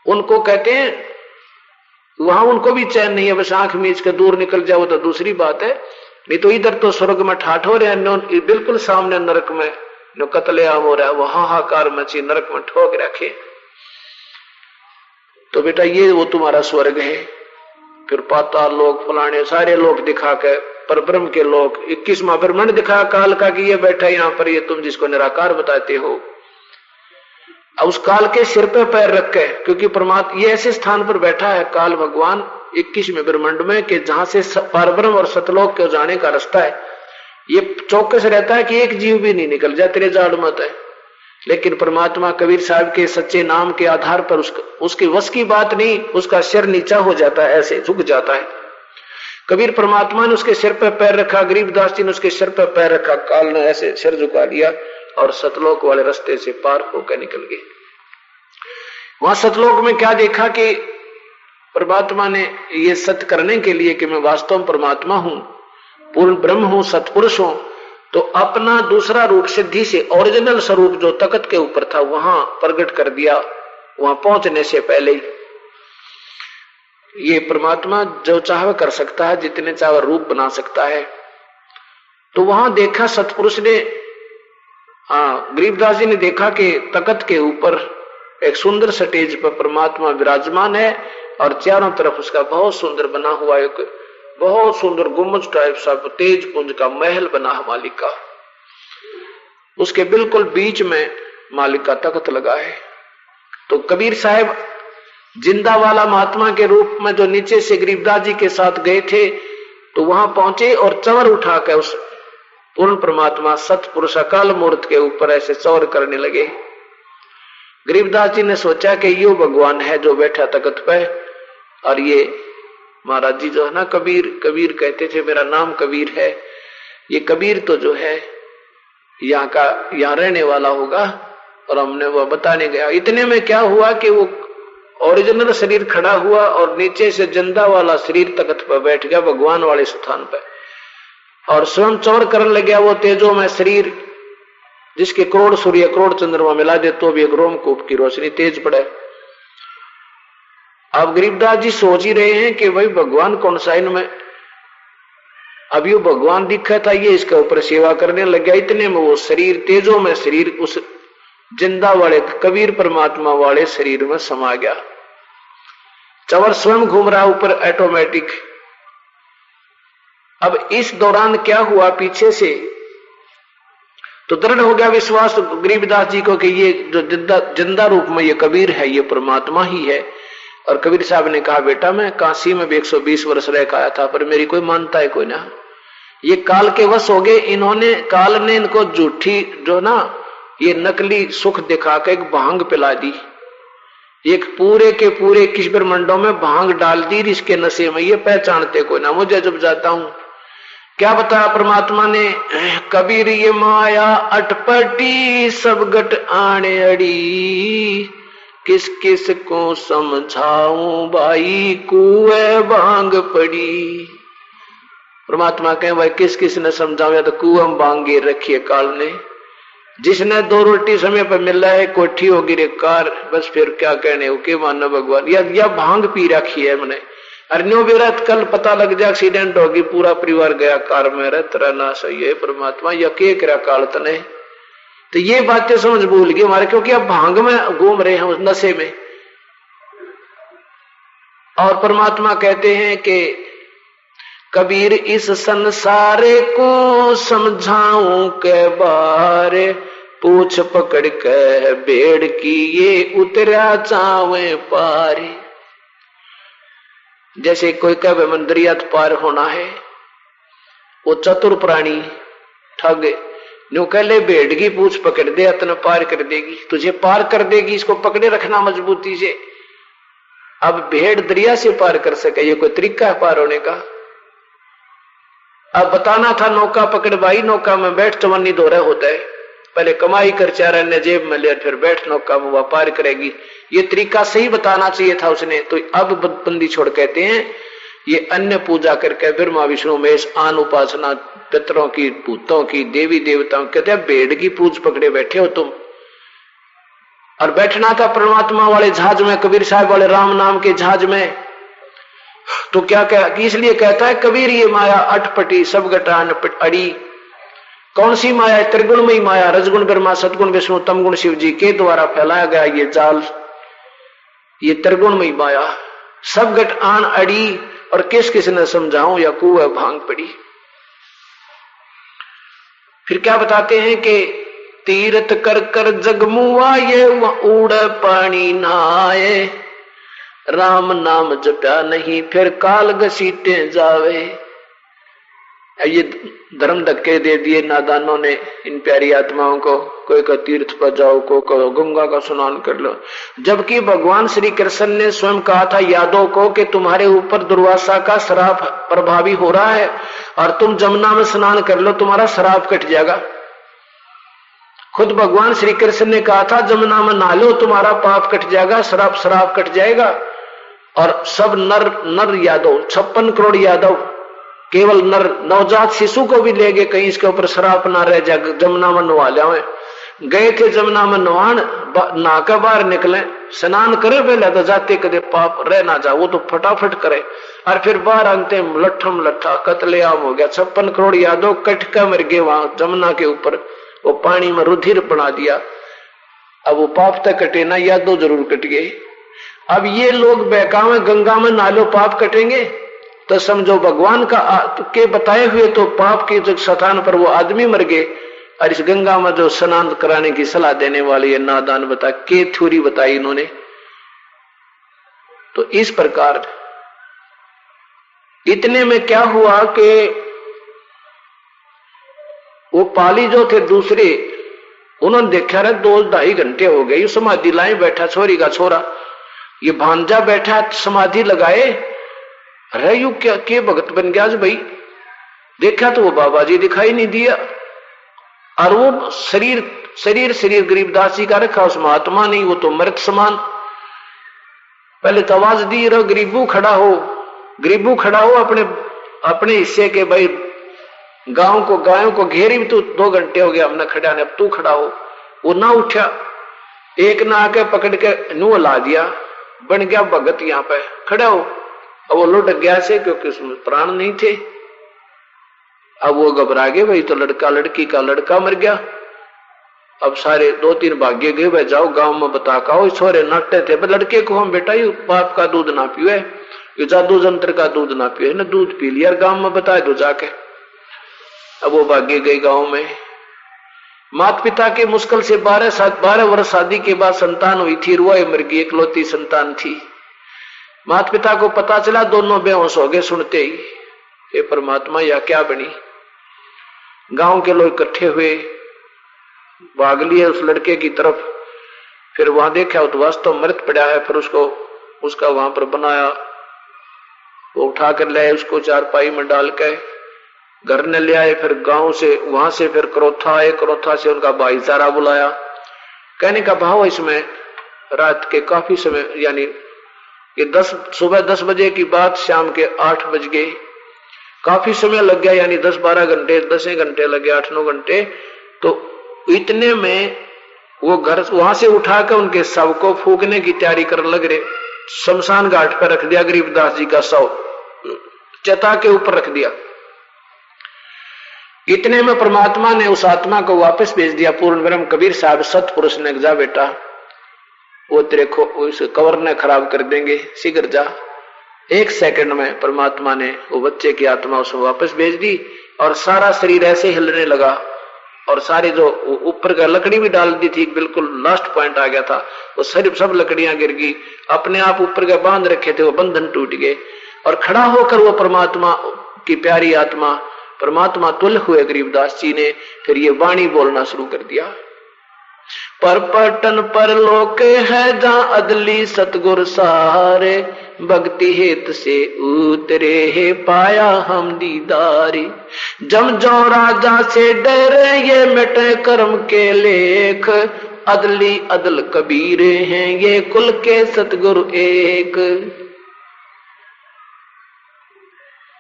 उनको कहते हैं वहां उनको भी चैन नहीं है, बस आंख मीच के दूर निकल जाओ तो दूसरी बात है, नहीं तो इधर तो स्वर्ग में ठाठ हो रहे हैं, बिल्कुल सामने नरक में जो कत्लेआम हो रहा है, वहां हाहाकार मची, नरक में ठोक रखे। तो बेटा ये वो तुम्हारा स्वर्ग है। फिर पाताल लोक फलाने सारे लोग दिखा के पर ब्रह्म के लोक 21वां ब्रह्मांड दिखा काल का कि ये बैठा यहाँ पर, ये तुम जिसको निराकार बताते हो। अब उस काल के सिर पे पैर रख के, क्योंकि परमात्मा ये ऐसे स्थान पर बैठा है काल भगवान 21वें ब्रह्मांड में कि जहां से परब्रह्म और सतलोक के जाने का रास्ता है, ये चौकस रहता है कि एक जीव भी नहीं निकल जाए, तेरे जाड़ मत है। लेकिन परमात्मा कबीर साहब के सच्चे नाम के आधार पर उसके वश की बात नहीं, उसका सिर नीचा हो जाता है, ऐसे झुक जाता है। कबीर परमात्मा ने उसके सिर पर पैर रखा, गरीबदास जी ने उसके सिर पर पैर रखा, काल ने ऐसे सिर झुका दिया और सतलोक वाले रास्ते से पार होकर निकल गए। वहां सतलोक में क्या देखा कि परमात्मा ने ये सत्य करने के लिए कि मैं वास्तव में परमात्मा हूं, पूर्ण ब्रह्म हूं, सतपुरुष हूं, तो अपना दूसरा रूप सिद्धि से ओरिजिनल स्वरूप जो तख्त के ऊपर था वहां प्रकट कर दिया, वहां पहुंचने से पहले ही। ये परमात्मा जो चाहे कर सकता है, जितने चाहे रूप बना सकता है। तो वहां देखा सतपुरुष ने, गरीबदास जी ने देखा कि तख्त के ऊपर एक सुंदर स्टेज पर परमात्मा विराजमान है और चारों तरफ उसका बहुत सुंदर बना हुआ एक बहुत सुंदर गुम्बज टाइप सा तेज पुंज का महल बना है मालिक का। उसके बिल्कुल बीच में मालिक का तख्त लगा है। तो कबीर साहब जिंदा वाला महात्मा के रूप में जो नीचे से गरीबदास जी के साथ गए थे, तो वहां पहुंचे और चवर उठाकर उस पूर्ण परमात्मा सतपुरुष अकाल मूर्त के ऊपर ऐसे चवर करने लगे। गरीबदास जी ने सोचा कि यो भगवान है जो बैठा तख्त पे, और ये महाराज जी जो है ना कबीर कहते थे मेरा नाम कबीर है, ये कबीर तो जो है यहाँ रहने वाला होगा। और हमने वो बताने गया। इतने में क्या हुआ कि वो ओरिजिनल शरीर खड़ा हुआ और नीचे से जिंदा वाला शरीर तख्त पर बैठ गया भगवान वाले स्थान पर, और स्वयं चौर करने लग गया वो तेजो में शरीर, जिसके करोड़ सूर्य करोड़ चंद्रमा मिला दे तो भी एक रोमकूप की रोशनी तेज पड़े। अब गरीबदास जी सोच ही रहे हैं कि भाई भगवान कौन सा इनमें, अब ये भगवान दिखा था, ये इसके ऊपर सेवा करने लग गया। इतने में वो शरीर तेजो में शरीर उस जिंदा वाले कबीर परमात्मा वाले शरीर में समा गया। चवर स्वयं घूम रहा ऊपर ऑटोमेटिक। अब इस दौरान क्या हुआ पीछे से, तो दृढ़ हो गया विश्वास गरीबदास जी को कि ये जो जिंदा रूप में ये कबीर है, ये परमात्मा ही है। और कबीर साहब ने कहा बेटा मैं काशी में भी 120 वर्ष रह आया था, पर मेरी कोई मानता है कोई ना। ये काल के वश हो गए, इन्होंने काल ने इनको झूठी जो ना ये नकली सुख दिखा के एक भांग पिला दी, एक पूरे के पूरे किस ब्रह्मांडों में भांग डाल दी इसके नशे में, ये पहचानते कोई ना। मुझे जब जाता हूं क्या बताया परमात्मा ने, कबीर ये माया अटपटी सब गट आने अड़ी, किस किस को समझाऊं भाई कुएं भांग पड़ी। परमात्मा कहे भाई किस किस ने समझाया, तो कुएं भांग गिर रखी है काल ने। जिसने 2 रोटी समय पर मिल रहा है कोठी होगी रे कार, बस फिर क्या कहने के मानो भगवान, या भांग पी रखी है मैंने। अरण्यो बेरत कल पता लग जाए एक्सीडेंट होगी पूरा परिवार गया कार में, रे तेरा ना सही है परमात्मा, या के करा काल तने। तो ये बातें समझ भूल गई हमारे, क्योंकि अब भांग में घूम रहे हैं उस नशे में। और परमात्मा कहते हैं कि कबीर इस संसारे को समझाऊं के बारे, पूछ पकड़ के भेड़ की ये उतरा चावे पारे। जैसे कोई कहे मन दरिया पार होना है, वो चतुर प्राणी ठग न्यू कह ले भेड़ की पूछ पकड़ दे इतना पार कर देगी, तुझे पार कर देगी, इसको पकड़े रखना मजबूती से। अब भेड़ दरिया से पार कर सके, ये कोई तरीका है पार होने का? अब बताना था नौका पकड़ भाई, नौका में बैठ चवन्नी दो रहे होता है, पहले कमाई कर चारा ने जेब में ले फिर बैठ नौका में व्यापार करेगी, ये तरीका सही बताना चाहिए था उसने। तो अब बंदी छोड़ कहते हैं ये अन्य पूजा करके ब्रह्मा विष्णु महेश आन उपासना पितरों की भूतों की देवी देवताओं, कहते हैं भेड़ की पूछ पकड़े बैठे हो तुम। और बैठना था परमात्मा वाले जहाज में, कबीर साहब वाले राम नाम के जहाज में। तो क्या इसलिए कहता है कबीर ये माया अटपटी सब गटान अड़ी। कौन सी माया है? त्रिगुणमयी माया, रजगुण ब्रह्मा सदगुण विष्णु तमगुण शिव जी के द्वारा फैलाया गया ये जाल, ये त्रिगुणमयी माया सब गट आन अड़ी। और किस किस ने समझाऊं या कुएं भांग पड़ी। फिर क्या बताते हैं कि तीर्थ कर कर जगमुआ ये उड़ पानी नहाए, राम नाम जपा नहीं फिर काल घसीटे जावे। ये धर्म धक्के दे दिए नादानों ने इन प्यारी आत्माओं को, कोई का तीर्थ पर जाओ, को गंगा का स्नान कर लो, जबकि भगवान श्री कृष्ण ने स्वयं कहा था यादव को कि तुम्हारे ऊपर दुर्वासा का श्राप प्रभावी हो रहा है और तुम जमुना में स्नान कर लो, तुम्हारा श्राप कट जाएगा। खुद भगवान श्री कृष्ण ने कहा था जमुना में नहा लो, तुम्हारा पाप कट जाएगा, श्राप कट जाएगा। और सब नर यादव 56 करोड़ यादव केवल नर नवजात शिशु को भी ले गए, कहीं इसके ऊपर श्राप ना रह जाए, जमुना में नवा लिया। गए थे जमुना में नहान, नहा के बाहर निकले, स्नान करे पहले तो जाते कदे पाप रह ना जा, वो तो फटाफट करे, और फिर बाहर आते लट्ठम लट्ठा कतलेआम हो गया, 56 करोड़ यादव कट के मर गए वहां जमुना के ऊपर, वो पानी में रुधिर बना दिया। अब वो पाप तक कटे ना, यादव जरूर कट गए। अब ये लोग बहकावे गंगा में नालो पाप कटेंगे, तो समझो भगवान का के बताए हुए तो पाप के जो स्थान पर वो आदमी मर गए, और इस गंगा में जो स्नान कराने की सलाह देने वाले ये नादान बता के थ्योरी बताई इन्होंने। तो इस प्रकार इतने में क्या हुआ कि वो पाली जो थे दूसरे, उन्होंने देखा रहे 2-2.5 घंटे हो गए, समाधि लाए बैठा छोरी का छोरा, ये भांजा बैठा समाधि लगाए, अरे यू क्या के भगत बन गया भाई। देखा तो वो बाबा जी दिखाई नहीं दिया, और वो शरीर गरीबदास जी का रखा, उस महात्मा नहीं, वो तो मृत समान। पहले तो आवाज दी रहो गरीबू खड़ा हो अपने हिस्से के, भाई गायों को घेरी भी, तू 2 घंटे हो गया हमने खड़ा ने, अब तू खड़ा हो। वो ना उठा, एक ना आके पकड़ के नू ला दिया, बन गया भगत यहाँ पे खड़ा हो। अब वो लुट गया से, क्योंकि उसमें प्राण नहीं थे। अब वो घबरा गए, भाई तो लड़की का लड़का मर गया। अब सारे 2-3 भाग्य गए, भाई जाओ गांव में बता का हो, छोरे नाटते थे, लड़के को हम बेटा ये बाप का दूध ना पियो, ये जादू जंत्र का दूध ना पियो, ना दूध पी लिया, गांव में बताए दो जाके। अब वो भाग्य गई गांव में। माता पिता के मुश्किल से 12 वर्ष शादी के बाद संतान हुई थी, रुआ मर गई, इकलौती संतान थी। माता पिता को पता चला, दोनों बेहोश हो गए सुनते ही। ये परमात्मा या क्या बनी। गांव के लोग इकट्ठे हुए, भाग लिए उस लड़के की तरफ। फिर वहां देखा तो वास्तव मृत पड़ा है। फिर उसका वहां पर बनाया, वो उठा कर ले आए, उसको चारपाई में डाल के घर ने ले आए। फिर गांव से वहां से फिर क्रोथा आए, क्रोथा से उनका भाईचारा बुलाया। कहने का भाव इसमें रात के काफी समय, यानी ये सुबह 10 बजे की बात, शाम के 8 बज गए, काफी समय लग गया, यानी 10-12 घंटे, 10 घंटे लगे, 8-9 घंटे। तो इतने में वो घर वहां से उठा कर उनके शव को फूकने की तैयारी करने लग रहे। शमशान घाट पर रख दिया गरीबदास जी का शव, चता के ऊपर रख दिया। इतने में परमात्मा ने उस आत्मा को वापस भेज दिया। पूर्ण ब्रह्म कबीर साहब सतपुरुष ने, जा बेटा वो तेरे को उस कवर ने खराब कर देंगे, शीघ्र जा। 1 सेकंड में परमात्मा ने वो बच्चे की आत्मा उसको वापस भेज दी, और सारा शरीर ऐसे हिलने लगा, और सारी जो ऊपर का लकड़ी भी डाल दी थी, बिल्कुल लास्ट पॉइंट आ गया था, वो सब लकड़ियां गिर गई। अपने आप ऊपर के बांध रखे थे वो बंधन टूट गए, और खड़ा होकर वो परमात्मा की प्यारी आत्मा परमात्मा तुल हुए गरीबदास जी ने। फिर ये वाणी बोलना शुरू कर दिया। पर पटन पर लोक है जहां अदली सतगुर सारे, भक्ति हेत से उतरे है पाया हम दीदारी। जम जो राजा से डरे ये मिटे कर्म के लेख, अदली अदल कबीर हैं ये कुल के सतगुरु एक।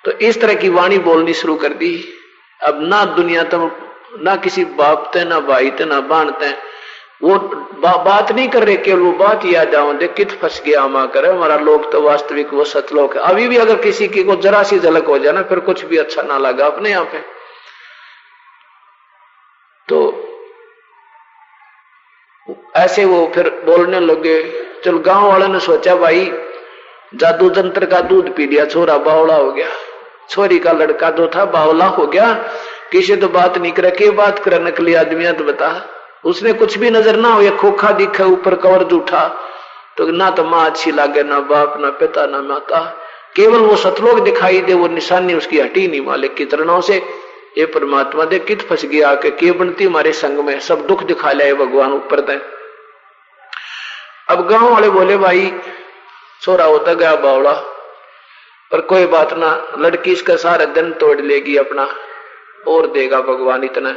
तो इस तरह की वाणी बोलनी शुरू कर दी। अब ना दुनिया तो ना किसी बाप ते, ना भाई ते, ना बाण ते, वो बात नहीं कर रहे, केवल वो बात याद आओ देख कित फंस गया हमा करे। हमारा लोक तो वास्तविक वो सतलोक है। अभी भी अगर किसी की को जरा सी झलक हो जाए ना, फिर कुछ भी अच्छा ना लगा अपने यहाँ पे। तो ऐसे वो फिर बोलने लगे। चल गांव वालों ने सोचा भाई जादू जंत्र का दूध पी लिया, छोरा बावला हो गया, छोरी का लड़का जो था बावला हो गया, किसी तो बात नहीं करे, के बात करे नकली आदमिया तो बता। उसने कुछ भी नजर ना हो, या खोखा दिखे ऊपर कवर जूठा, तो ना तो माँ अच्छी लागे, ना बाप, ना पिता, ना माता, केवल वो सतलोक दिखाई दे, वो निशानी उसकी हटी नहीं मालिक की चरणों से। ये परमात्मा दे कित फंस गया आके, के बनती हमारे संग में, सब दुख दिखा लिया भगवान ऊपर तय। अब गांव वाले बोले भाई छोरा होता गया बावड़ा, पर कोई बात ना, लड़की इसका सारा दिन तोड़ लेगी अपना, और देगा भगवान इतना,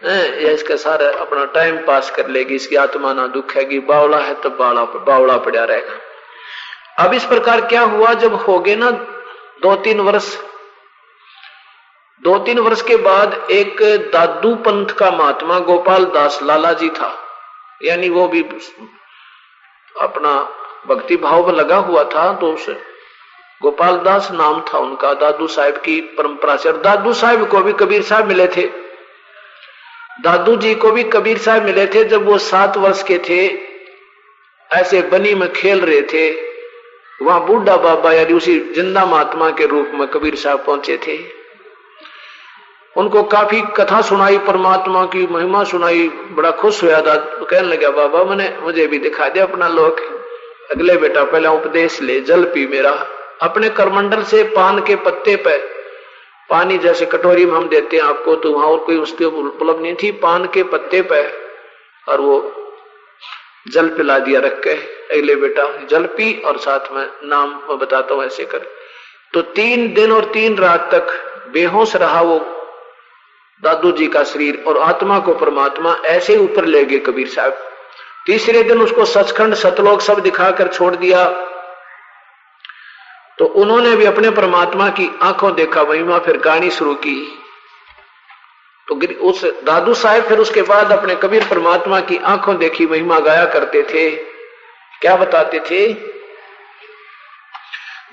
या इसका सारा अपना टाइम पास कर लेगी, इसकी आत्मा ना दुखेगी, बावड़ा है तो बावड़ा पड़ा रहेगा। अब इस प्रकार क्या हुआ, जब हो गए ना 2-3 वर्ष, 2-3 वर्ष के बाद एक दादू पंथ का महात्मा गोपाल दास लाला जी था, यानी वो भी अपना भक्ति भाव में लगा हुआ था, तो उस गोपाल दास नाम था उनका, दादू साहिब की परंपरा से। और दादू साहिब को भी कबीर साहब मिले थे, दादू जी को भी कबीर साहब मिले थे जब वो 7 वर्ष के थे। ऐसे बनी में खेल रहे थे, वहां बूढ़ा बाबा यानी उसी जिंदा महात्मा के रूप में कबीर साहब पहुंचे थे। उनको काफी कथा सुनाई, परमात्मा की महिमा सुनाई, बड़ा खुश हुआ। तो कहने लगा बाबा मुझे भी दिखा दे अपना लोक। अगले बेटा पहले उपदेश ले, जल पी मेरा। अपने करमंडल से पान के पत्ते पे पानी जैसे कटोरी में हम देते हैं आपको, तो वहां और कोई उसके उपलब्ध नहीं थी, पान के पत्ते पे और वो जल पिला दिया रख के। अगले बेटा जल पी और साथ में नाम मैं बताता हूं ऐसे कर। तो 3 दिन और 3 रात तक बेहोश रहा वो दादू जी का शरीर, और आत्मा को परमात्मा ऐसे ऊपर ले गए कबीर साहब। तीसरे दिन उसको सचखंड सतलोक सब दिखाकर छोड़ दिया। तो उन्होंने भी अपने परमात्मा की आंखों देखा महिमा, फिर गानी शुरू की। तो उस दादू साहब फिर उसके बाद अपने कबीर परमात्मा की आंखों देखी महिमा गाया करते थे। क्या बताते थे?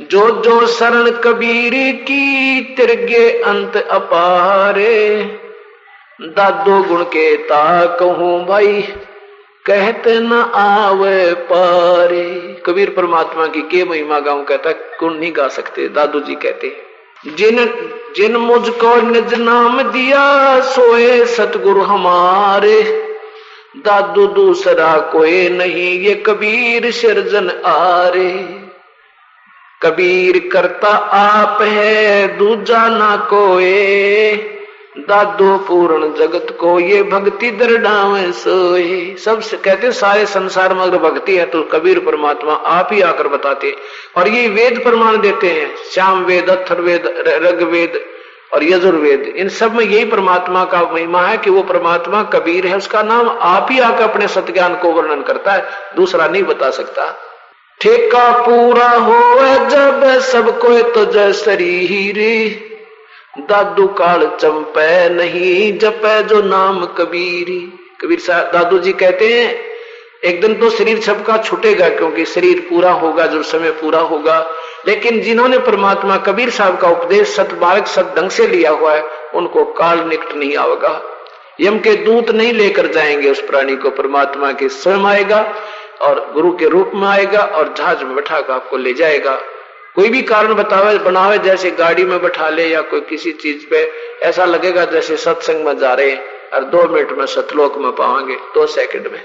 जो जो शरण कबीर की तिरगे अंत अपारे, दादो गुण के ता कहूं भाई कहते न आवे पारे। कबीर परमात्मा की के महिमा गाऊं, कहता गुण नहीं गा सकते। दादू जी कहते जिन मुझको निज नाम दिया सोए सतगुरु हमारे, दादू दूसरा कोई नहीं ये कबीर सिरजन आरे। कबीर करता आप है दूजा ना कोई, दादो पूर्ण जगत को ये भक्ति दरडावे सोए। सब कहते सारे संसार में अगर भक्ति है तो कबीर परमात्मा आप ही आकर बताते। और ये वेद प्रमाण देते हैं, श्याम वेद, अथर्ववेद, ऋग्वेद और यजुर्वेद, इन सब में यही परमात्मा का महिमा है कि वो परमात्मा कबीर है, उसका नाम आप ही आकर अपने सत्ज्ञान को वर्णन करता है, दूसरा नहीं बता सकता। ठेका पूरा हो जब सबको तो जय शरीर, दादू काल चंपे नहीं जपे जो नाम कबीरी। कबीर साहब दादू जी कहते हैं एक दिन तो शरीर सबका छूटेगा, क्योंकि शरीर पूरा होगा, जो समय पूरा होगा। लेकिन जिन्होंने परमात्मा कबीर साहब का उपदेश सतमार्ग सत ढंग से लिया हुआ है, उनको काल निकट नहीं आएगा। यम के दूत नहीं लेकर जाएंगे उस प्राणी को, परमात्मा के स्वयं आएगा और गुरु के रूप में आएगा और जहाज में बैठा कर आपको ले जाएगा। कोई भी कारण बतावे बनावे, जैसे गाड़ी में बैठा ले या कोई किसी चीज पे, ऐसा लगेगा जैसे सत्संग में जा रहे हैं और 2 मिनट में सतलोक में पाएंगे, 2 सेकंड में।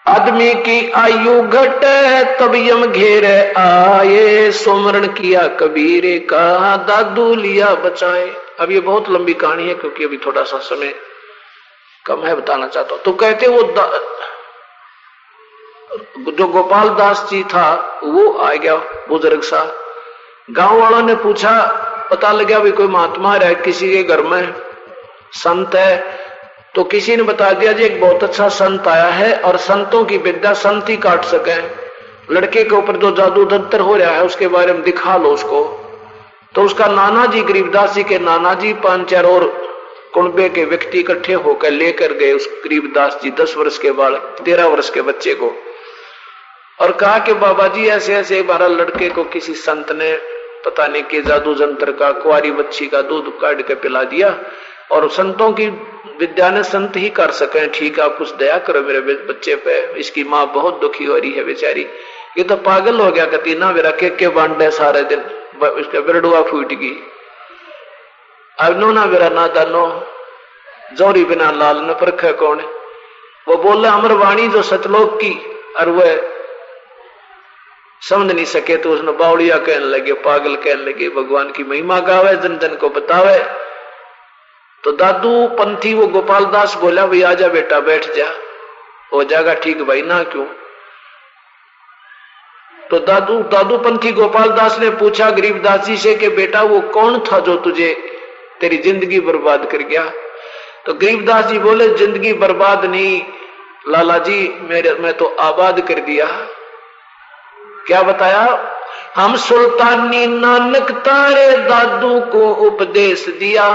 आदमी की आयु घटे तब यम घेरे आए, सुमरण किया कबीर का दादू लिया बचाए। अब ये बहुत लंबी कहानी है, क्योंकि अभी थोड़ा सा समय कम है, बताना चाहता हूं। तो कहते वो जो गोपाल दास जी था वो आ गया बुजुर्ग सा। गांव वालों ने पूछा, पता लगा भी कोई महात्मा है किसी के घर में, संत है। तो किसी ने बता दिया जी एक बहुत अच्छा संत आया है और संतों की विद्या संत ही काट सके। लड़के के ऊपर जो जादू दत्तर हो रहा है उसके बारे में दिखा लो उसको। तो उसका नाना जी, गरीबदास जी के नाना जी 5-4 और कुनबे के व्यक्ति इकट्ठे होकर लेकर गए उस गरीबदास जी 10 वर्ष के बाद 13 वर्ष के बच्चे को, और कहा कि बाबा जी ऐसे ऐसे 12 लड़के को किसी संत ने पता नहीं कि जादू जंत्र का कुंवारी बच्ची का दूध काट के पिला दिया, और संतों की विद्या ने संत ही कर सके। ठीक, आप कुछ दया करो मेरे बच्चे पे, इसकी माँ बहुत दुखी हो रही है बेचारी, ये तो पागल हो गया। कहती ना मेरा के बांटे सारे दिन, इसका बिरडुआ फूट गई। अब नो ना मेरा ना दानो जोरी बिना लाल न परखे कौन। वो बोला अमर वाणी जो सतलोक की, और वह समझ नहीं सके तो उसने बावड़िया कहने लगे, पागल कहने लगे, भगवान की महिमा गावे, जन जन को बतावे। तो दादू पंथी वो गोपाल दास बोला, भाई आजा बेटा बैठ जा। हो जाएगा ठीक भाई, ना क्यों। तो दादू पंथी गोपाल दास ने पूछा गरीबदास जी से कि बेटा वो कौन था जो तुझे तेरी जिंदगी बर्बाद कर गया। तो गरीबदास जी बोले जिंदगी बर्बाद नहीं लाला जी, मैं तो आबाद कर दिया। क्या बताया? हम सुल्तानी नानक तारे दादू को उपदेश दिया,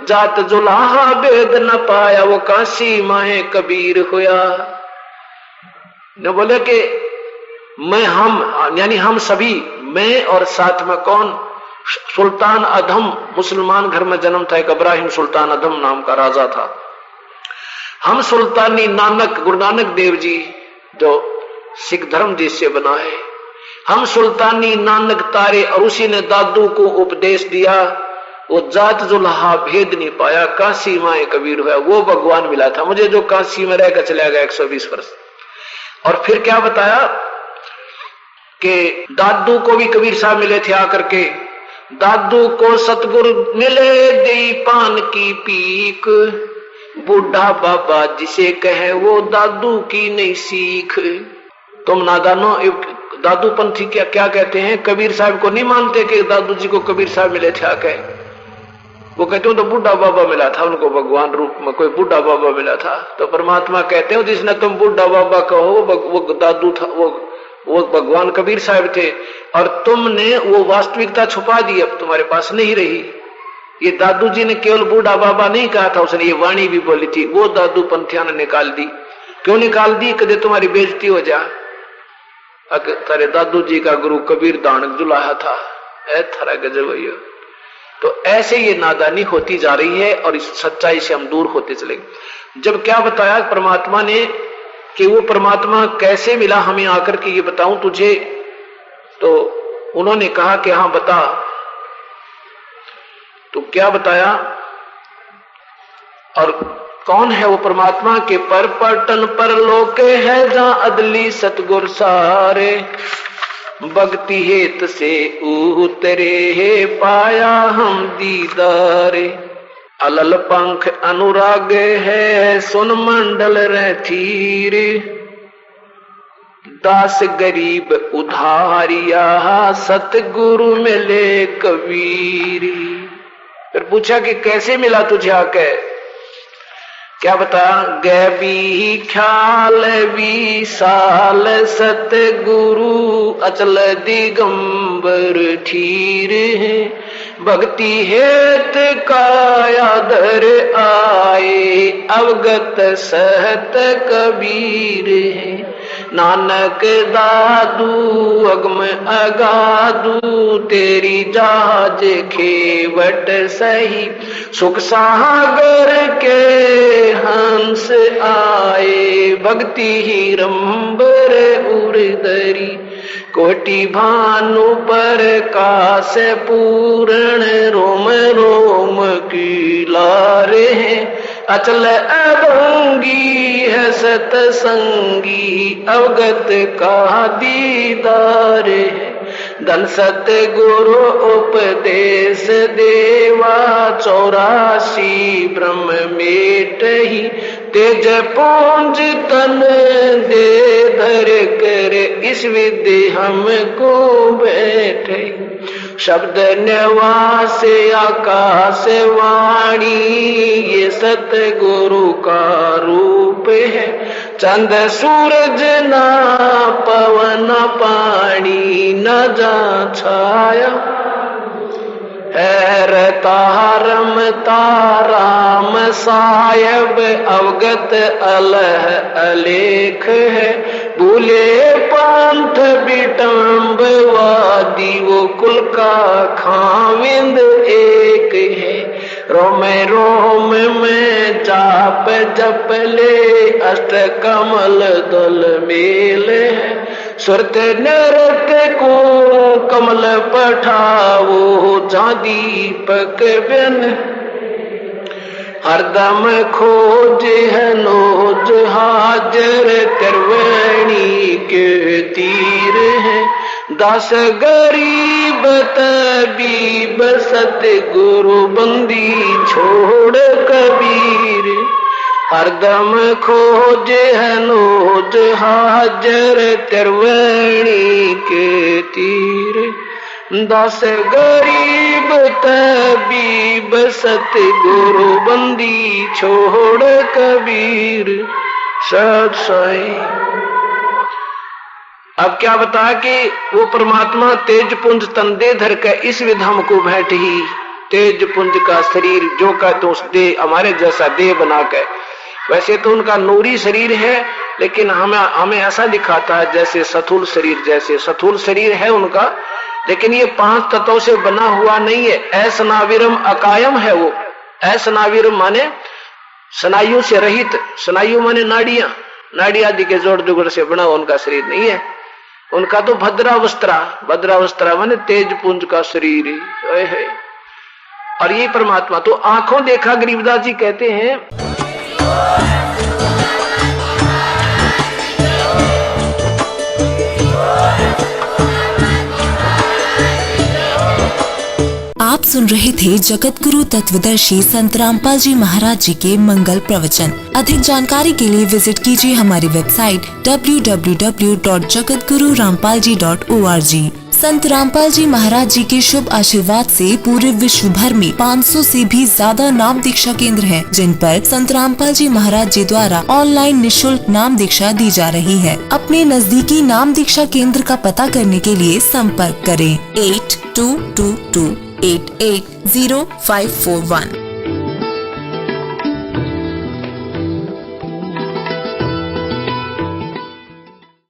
जात जुलाहा भेद न पाया, वो काशी माहे कबीर हुआ। न बोले कि मैं हम यानी हम सभी, मैं और साथ में कौन, सुल्तान अधम मुसलमान घर में जन्म था, एक इब्राहिम सुल्तान अधम नाम का राजा था। हम सुल्तानी नानक गुरु नानक देव जी जो सिख धर्म देश से बना है, हम सुल्तानी नानक तारे और उसी ने दादू को उपदेश दिया, वो जात जुल्हा भेद नहीं पाया, काशी माए कबीर हुआ। वो भगवान मिला था मुझे जो काशी में रहकर चला गया 120 वर्ष। और फिर क्या बताया कि दादू को भी कबीर साहब मिले थे आकर के, दादू को सतगुरु मिले दे पान की पीक, बूढ़ा बाबा जिसे कहे वो दादू की नहीं सीख। तुम नादानो दादू पंथी क्या कहते हैं, कबीर साहब को नहीं मानते कि दादू जी को कबीर साहब मिले थे आके। वो कहते हो तो बूढ़ा बाबा मिला था उनको, भगवान रूप में कोई बूढ़ा बाबा मिला था। तो परमात्मा कहते हो जिसने तुम बूढ़ा बाबा कहो वो दादू था, वो भगवान कबीर साहब थे, और तुमने वो वास्तविकता छुपा दी, अब तुम्हारे पास नहीं रही। ये दादू जी ने केवल बूढ़ा बाबा नहीं कहा था, उसने ये वाणी भी बोली थी, वो दादू पंथिया ने निकाल दी। क्यों निकाल दी? कदे तुम्हारी बेइज्जती हो जा। तारे दादू जी का गुरु कबीर दानक जुलाहा था, ऐ थारा गजब भैया। तो ऐसे ये नादानी होती जा रही है और इस सच्चाई से हम दूर होते चलेंगे। जब क्या बताया परमात्मा ने कि वो परमात्मा कैसे मिला हमें आकर के ये बताऊं तुझे, तो उन्होंने कहा कि हाँ बता। तो क्या बताया और कौन है वो परमात्मा के पर पटन पर लोके है जहां अदली सतगुर सारे, भक्ति हेत से उतरे है पाया हम दीदारे, अलल पंख अनुराग है सुन मंडल रथीर, दास गरीब उधारिया सतगुरु मिले कबीर। फिर पूछा कि कैसे मिला तुझे आके, क्या बता, गैबी ख्याल विशाल सतगुरु अचल दिगंबर ठीर है, भक्ति हेत कायाधर आए अवगत सहत कबीर है, नानक दादू अगम अगादू तेरी जहाज खेवट सही, सुख सागर के हंस आए भक्ति ही रंबर उर्दरी, कोटि भानु पर काश पूर्ण रोम रोम की लारे हैं, अचल अभंगी है सतसंगी अवगत का दीदार है, धन सत गुरु उपदेश देवा 84 ब्रह्म मेट ही, तेज पूंज तन दे धर कर इस विद्य हमको बैठे, शब्द निवास आकाश वाणी ये सतगुरु का रूप है, चंद सूरज ना पवन पानी न जा छाया, है तारम ताराम सायब अवगत अलह अलेख है, भूले पंथ बिटम्ब वादी वो कुल का खाविंद एक है, रोम रोम में जाप जप ले अष्ट कमल दल मेल है, सुरत नृत्य को कमल पठावो जहाँ दीपक बिन, हरदम खोज है नोज हाजर त्रिवेणी के तीर है, दास गरीब तबीब सतगुरु बंदी छोड़ कबीर, हरदम खोज है नोज हाजर त्रिवेणी के तीर, दास गरीब तबीब सतगुरु बंदी छोड़ कबीर। सत साई। अब क्या बता कि वो परमात्मा तेज पुंज तंदे धर के इस विधम को बैठ ही, तेज पुंज का शरीर जो का तो उस दे हमारे जैसा देह बना के, वैसे तो उनका नूरी शरीर है लेकिन हमें ऐसा दिखाता है जैसे स्थूल शरीर, जैसे स्थूल शरीर है उनका, लेकिन ये 5 तत्वों से बना हुआ नहीं है। असनाविरम अकायम है वो। असनाविरम माने स्नायु से रहित, स्नायु माने नाड़ियां, नाड़ी आदि के जोड़ जुगड़ से बना हुआ उनका शरीर नहीं है। उनका तो भद्रावस्था, भद्रावस्था माने तेज पुंज का शरीर है। और ये परमात्मा तो आंखों देखा, गरीबदास जी कहते हैं आप सुन रहे थे जगत गुरु तत्वदर्शी संत रामपाल जी महाराज जी के मंगल प्रवचन। अधिक जानकारी के लिए विजिट कीजिए हमारी वेबसाइट www.jagatgururampalji.org। संत रामपाल जी महाराज जी के शुभ आशीर्वाद से पूरे विश्व भर में 500 से भी ज्यादा नाम दीक्षा केंद्र हैं, जिन पर संत रामपाल जी महाराज जी द्वारा ऑनलाइन निशुल्क नाम दीक्षा दी जा रही है। अपने नजदीकी नाम दीक्षा केंद्र का पता करने के लिए संपर्क करें 8222880541।